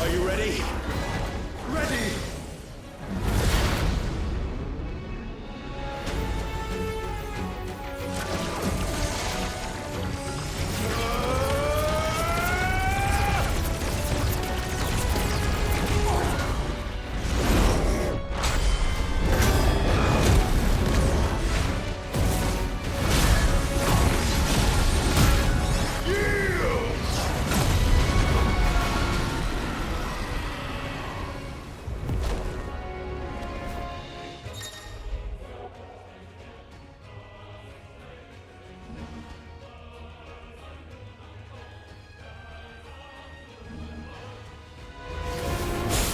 Are you ready? Ready!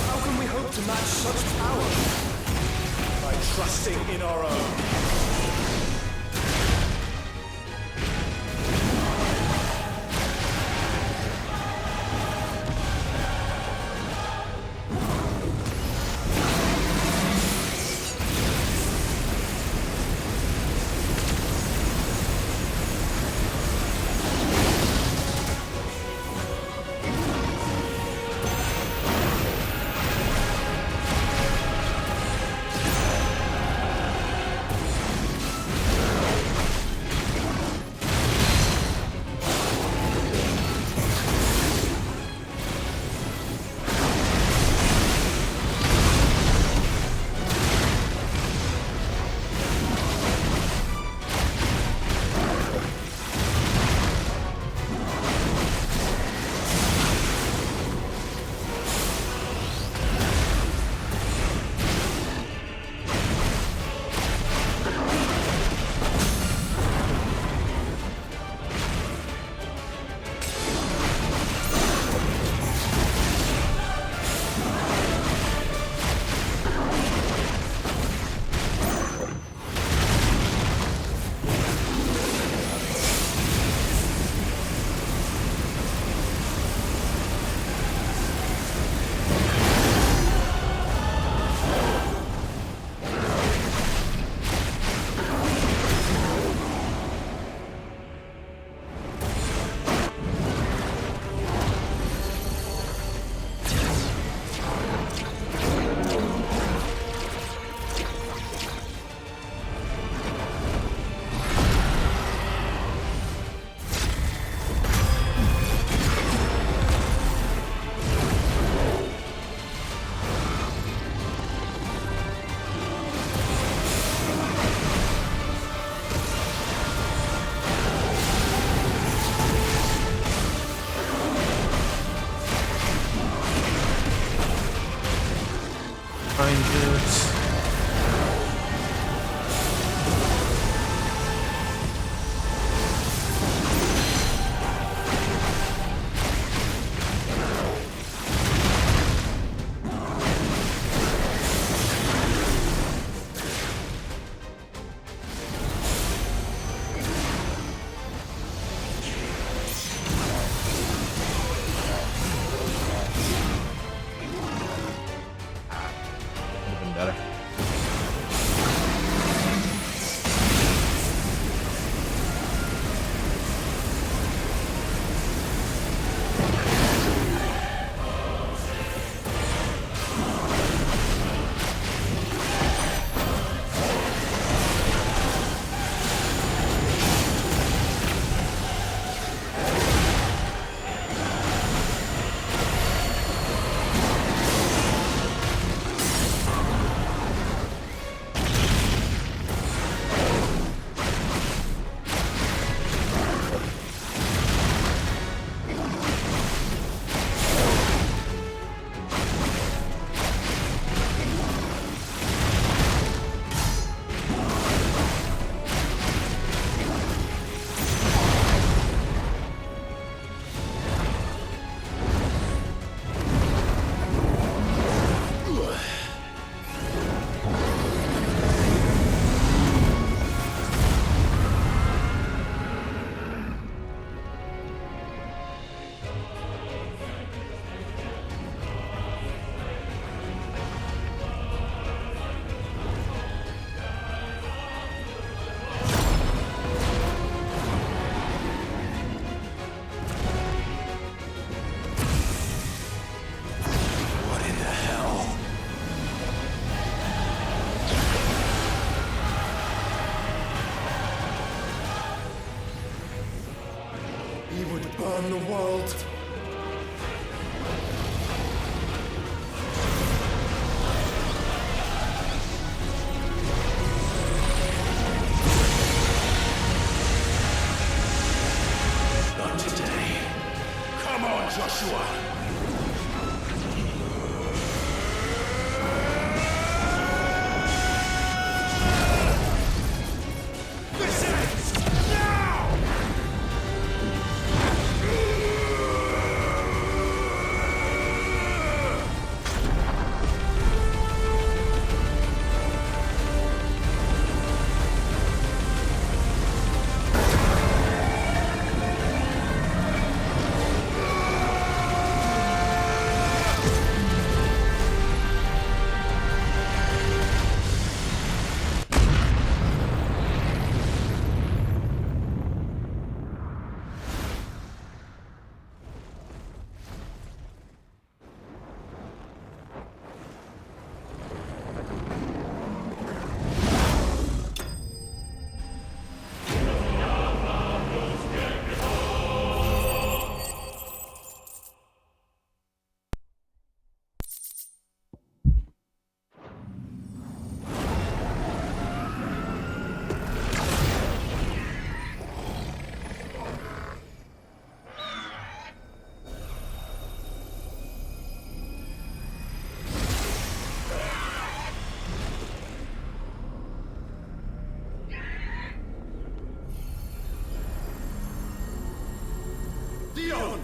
How can we hope to match such power? By trusting in our own. Better. from the world. Not today. Come on, Joshua! Dion!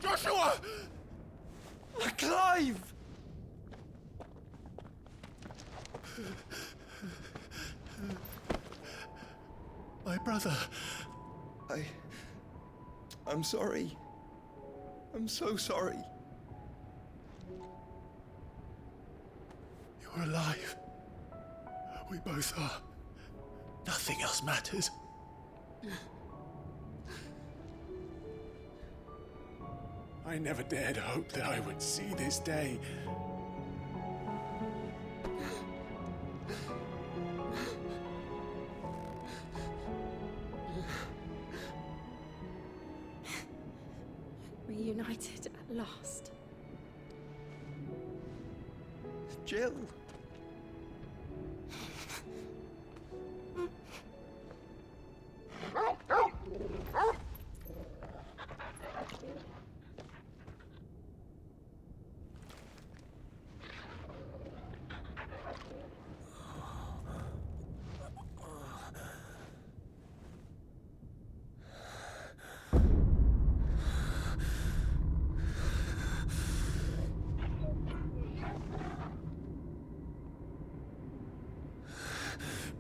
Joshua! Clive! My brother. I'm sorry. I'm so sorry. You're alive. We both are. Nothing else matters. I never dared hope that I would see this day. Reunited at last. Jill.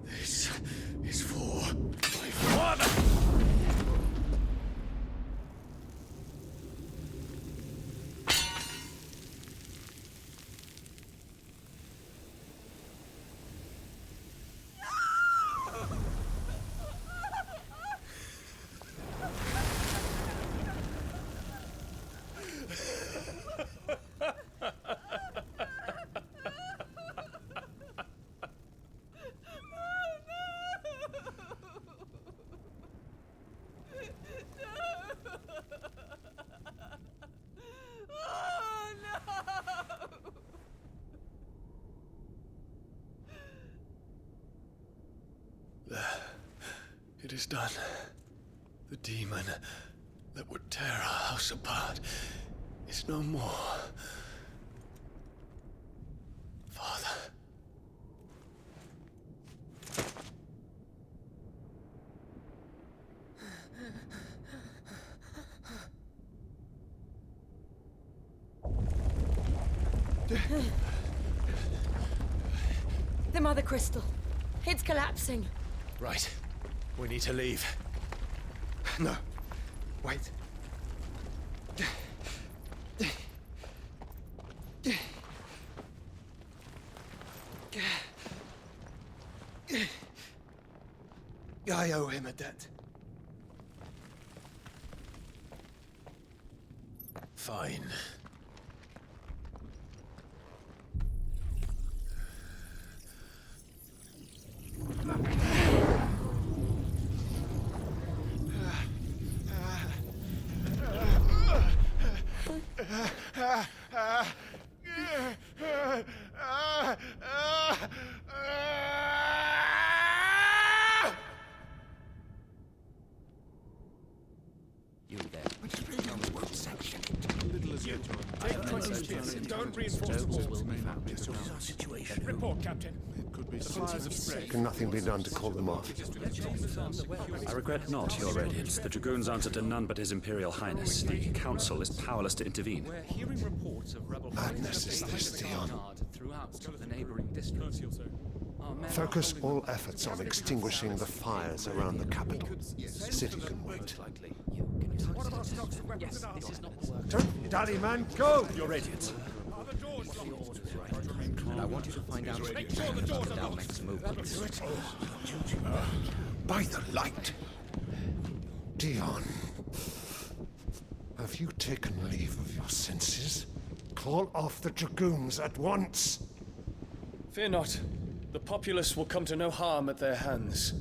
This is for my father! It is done. The demon that would tear our house apart is no more. Father. The Mother Crystal. It's collapsing. Right. We need to leave. No. Wait. I owe him a debt. Fine. You there. But you really won't sanction it. Little as you take 20 spears and don't reinforce the walls. This is our situation. Report, Captain. It could be fires of spray. Can nothing be done to call them off? I regret not, Your Radiance. The Dragoons answer to none but His Imperial Highness. The Council is powerless to intervene. We're hearing reports of rebel Madness is this, Dion. throughout the neighboring districts. Focus all efforts on extinguishing the fires around the capital. The city can wait. Yes, this is not the work. Don't dally, man, go! Your Radiance. And I want you to find out if Dal makes a move. By the light! Dion, have you taken leave of your senses? Call off the Dragoons at once! Fear not. The populace will come to no harm at their hands.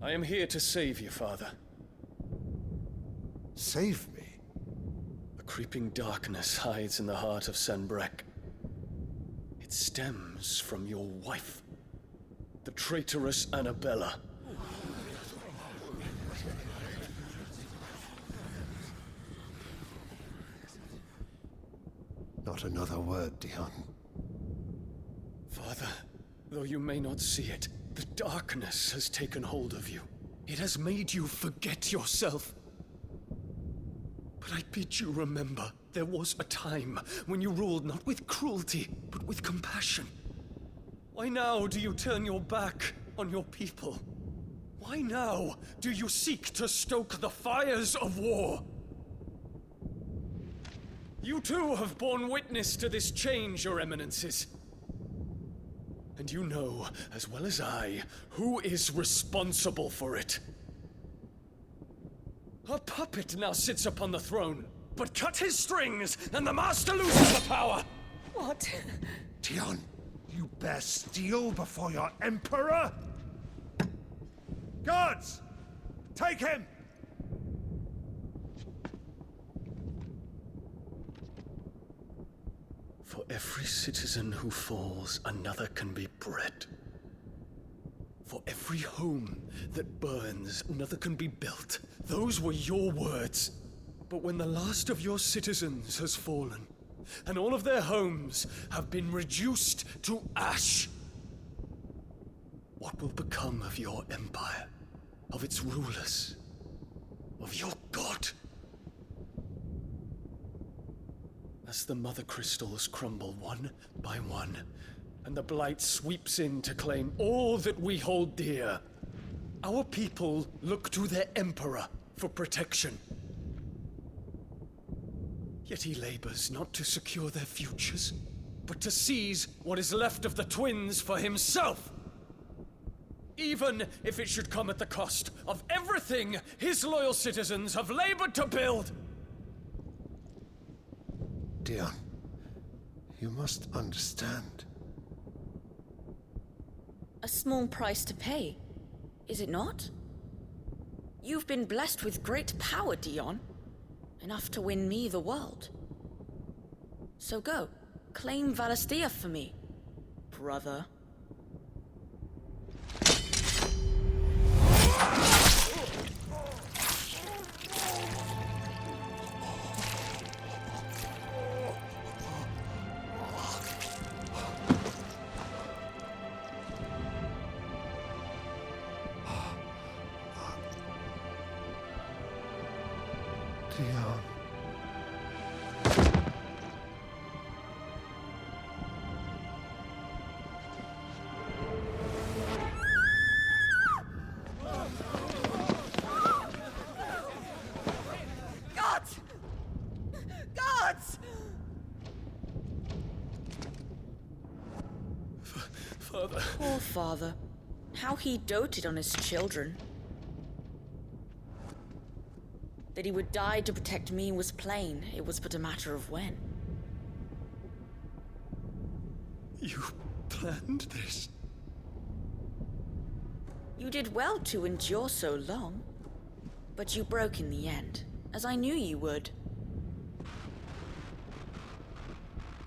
I am here to save you, Father. Save me? A creeping darkness hides in the heart of Sanbreque. It stems from your wife, the traitorous Annabella. Not another word, Dion. Father, though you may not see it, the darkness has taken hold of you. It has made you forget yourself. But I bid you remember, there was a time when you ruled not with cruelty, but with compassion. Why now do you turn your back on your people? Why now do you seek to stoke the fires of war? You too have borne witness to this change, Your Eminences. And you know, as well as I, who is responsible for it. A puppet now sits upon the throne, but cut his strings, and the master loses the power! What? Dion, you bear steel before your Emperor? Guards! Take him! For every citizen who falls, another can be bred. For every home that burns, another can be built. Those were your words. But when the last of your citizens has fallen, and all of their homes have been reduced to ash, what will become of your empire, of its rulers, of your god? As the Mother Crystals crumble one by one, and the Blight sweeps in to claim all that we hold dear, our people look to their Emperor for protection. Yet he labors not to secure their futures, but to seize what is left of the twins for himself! Even if it should come at the cost of everything his loyal citizens have labored to build! Dion, you must understand. A small price to pay, is it not? You've been blessed with great power, Dion. Enough to win me the world. So go, claim Valisthea for me, brother. gods! Father. Poor father. How he doted on his children. That he would die to protect me was plain. It was but a matter of when. You planned this? You did well to endure so long. But you broke in the end, as I knew you would.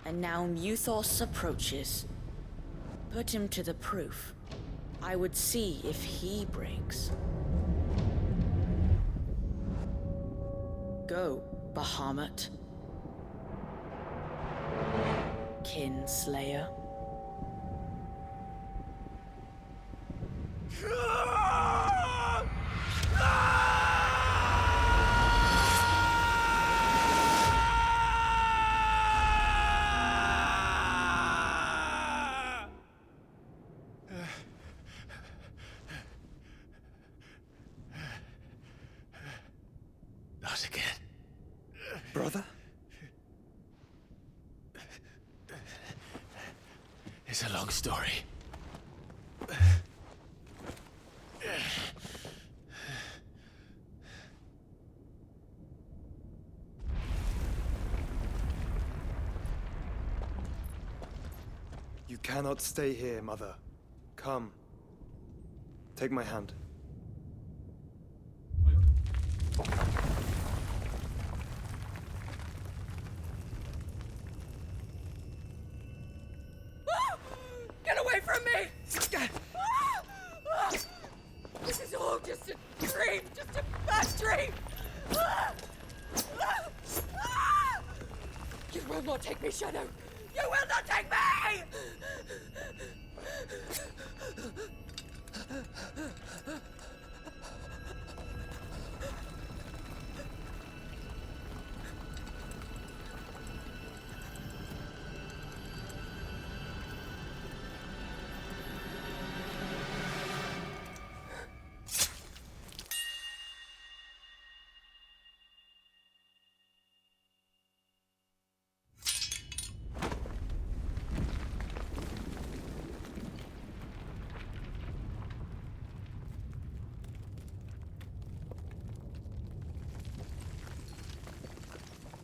And now Muthos approaches. Put him to the proof. I would see if he breaks. Go, Bahamut. Kinslayer. Not again. Brother? It's a long story. You cannot stay here, Mother. Come. Take my hand. Get away from me! This is all just a dream, just a bad dream! You will not take me, Shadow! You will not take me!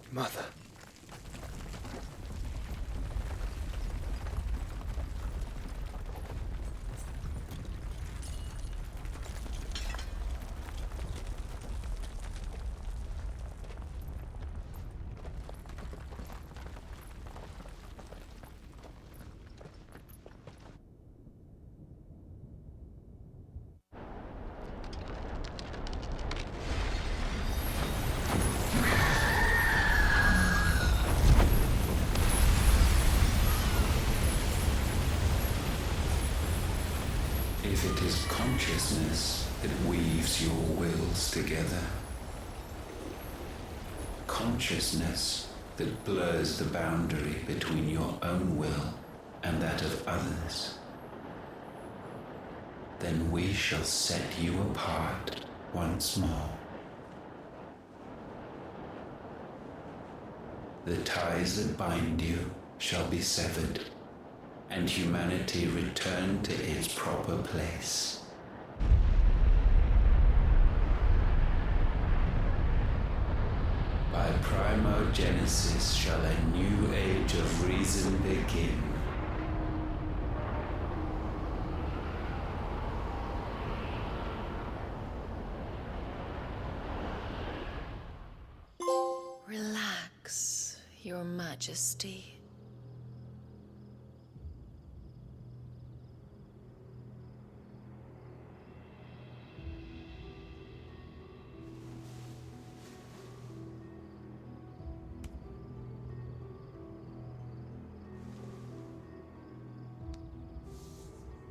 Mother. If it is consciousness that weaves your wills together, consciousness that blurs the boundary between your own will and that of others, then we shall set you apart once more. The ties that bind you shall be severed, and humanity return to its proper place. By primogenesis shall a new age of reason begin. Relax, Your Majesty.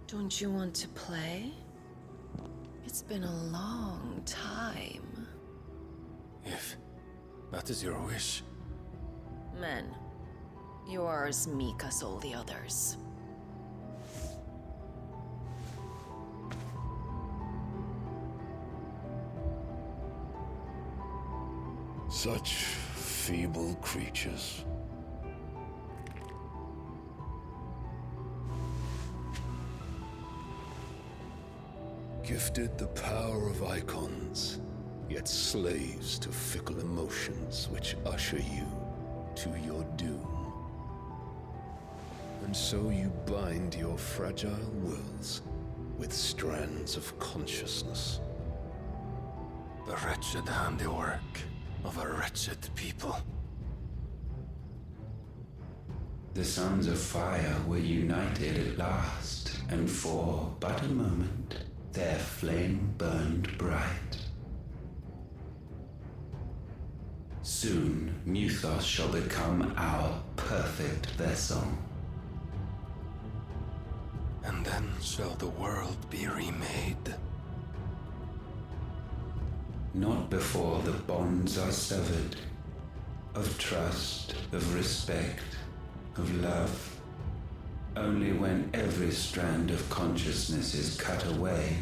Don't you want to play? It's been a long time. If that is your wish. Men, you are as meek as all the others. Such feeble creatures. Gifted the power of icons, yet slaves to fickle emotions which usher you to your doom. And so you bind your fragile wills with strands of consciousness. The wretched handiwork of a wretched people. The Sons of Fire were united at last, and for but a moment, their flame burned bright. Soon, Muthos shall become our perfect vessel. And then shall the world be remade. Not before the bonds are severed, of trust, of respect, of love. Only when every strand of consciousness is cut away,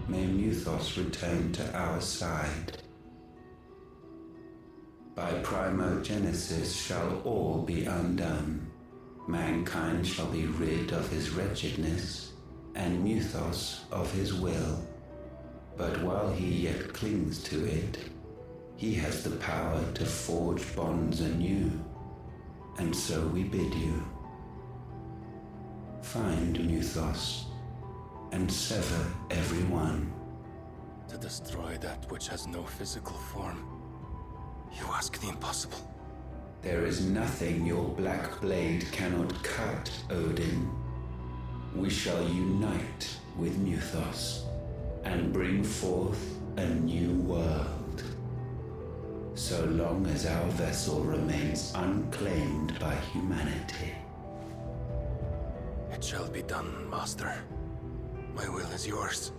may Muthos return to our side. By primogenesis shall all be undone. Mankind shall be rid of his wretchedness, and Muthos of his will. But while he yet clings to it, he has the power to forge bonds anew. And so we bid you, find Muthos, and sever every one. To destroy that which has no physical form, you ask the impossible. There is nothing your black blade cannot cut, Odin. We shall unite with Muthos, and bring forth a new world. So long as our vessel remains unclaimed by humanity. It shall be done, Master. My will is yours.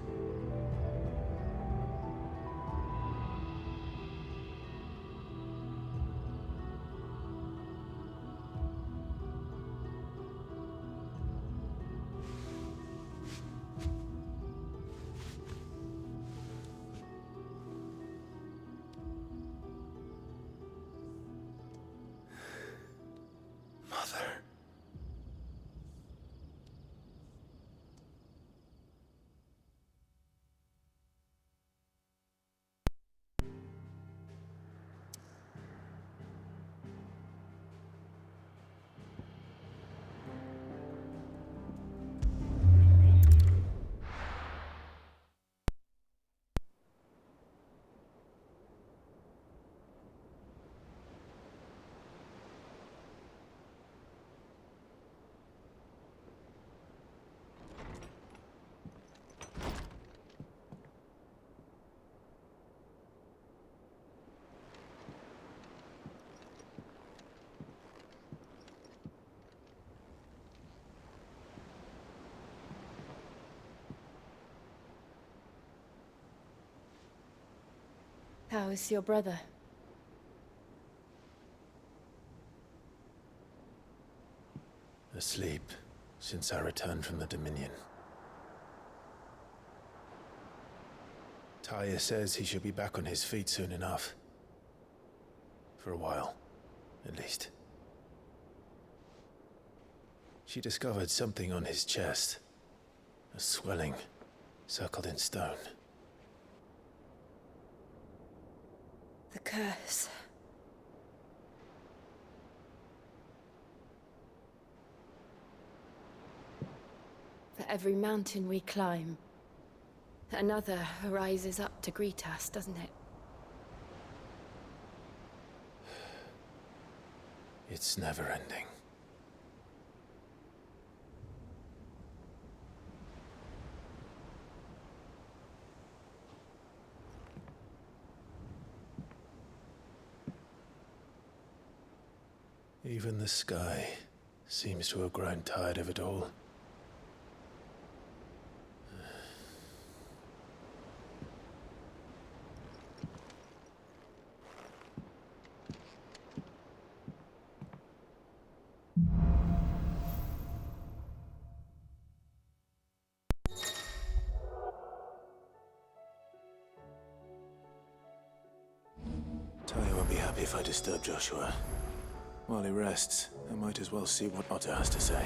How is your brother? Asleep since I returned from the Dominion. Taya says he should be back on his feet soon enough. For a while, at least. She discovered something on his chest. A swelling, circled in stone. The curse. For every mountain we climb, another rises up to greet us, doesn't it? It's never ending. Even the sky seems to have grown tired of it all. Taya won't be happy if I disturb Joshua. While he rests, I might as well see what Otter has to say.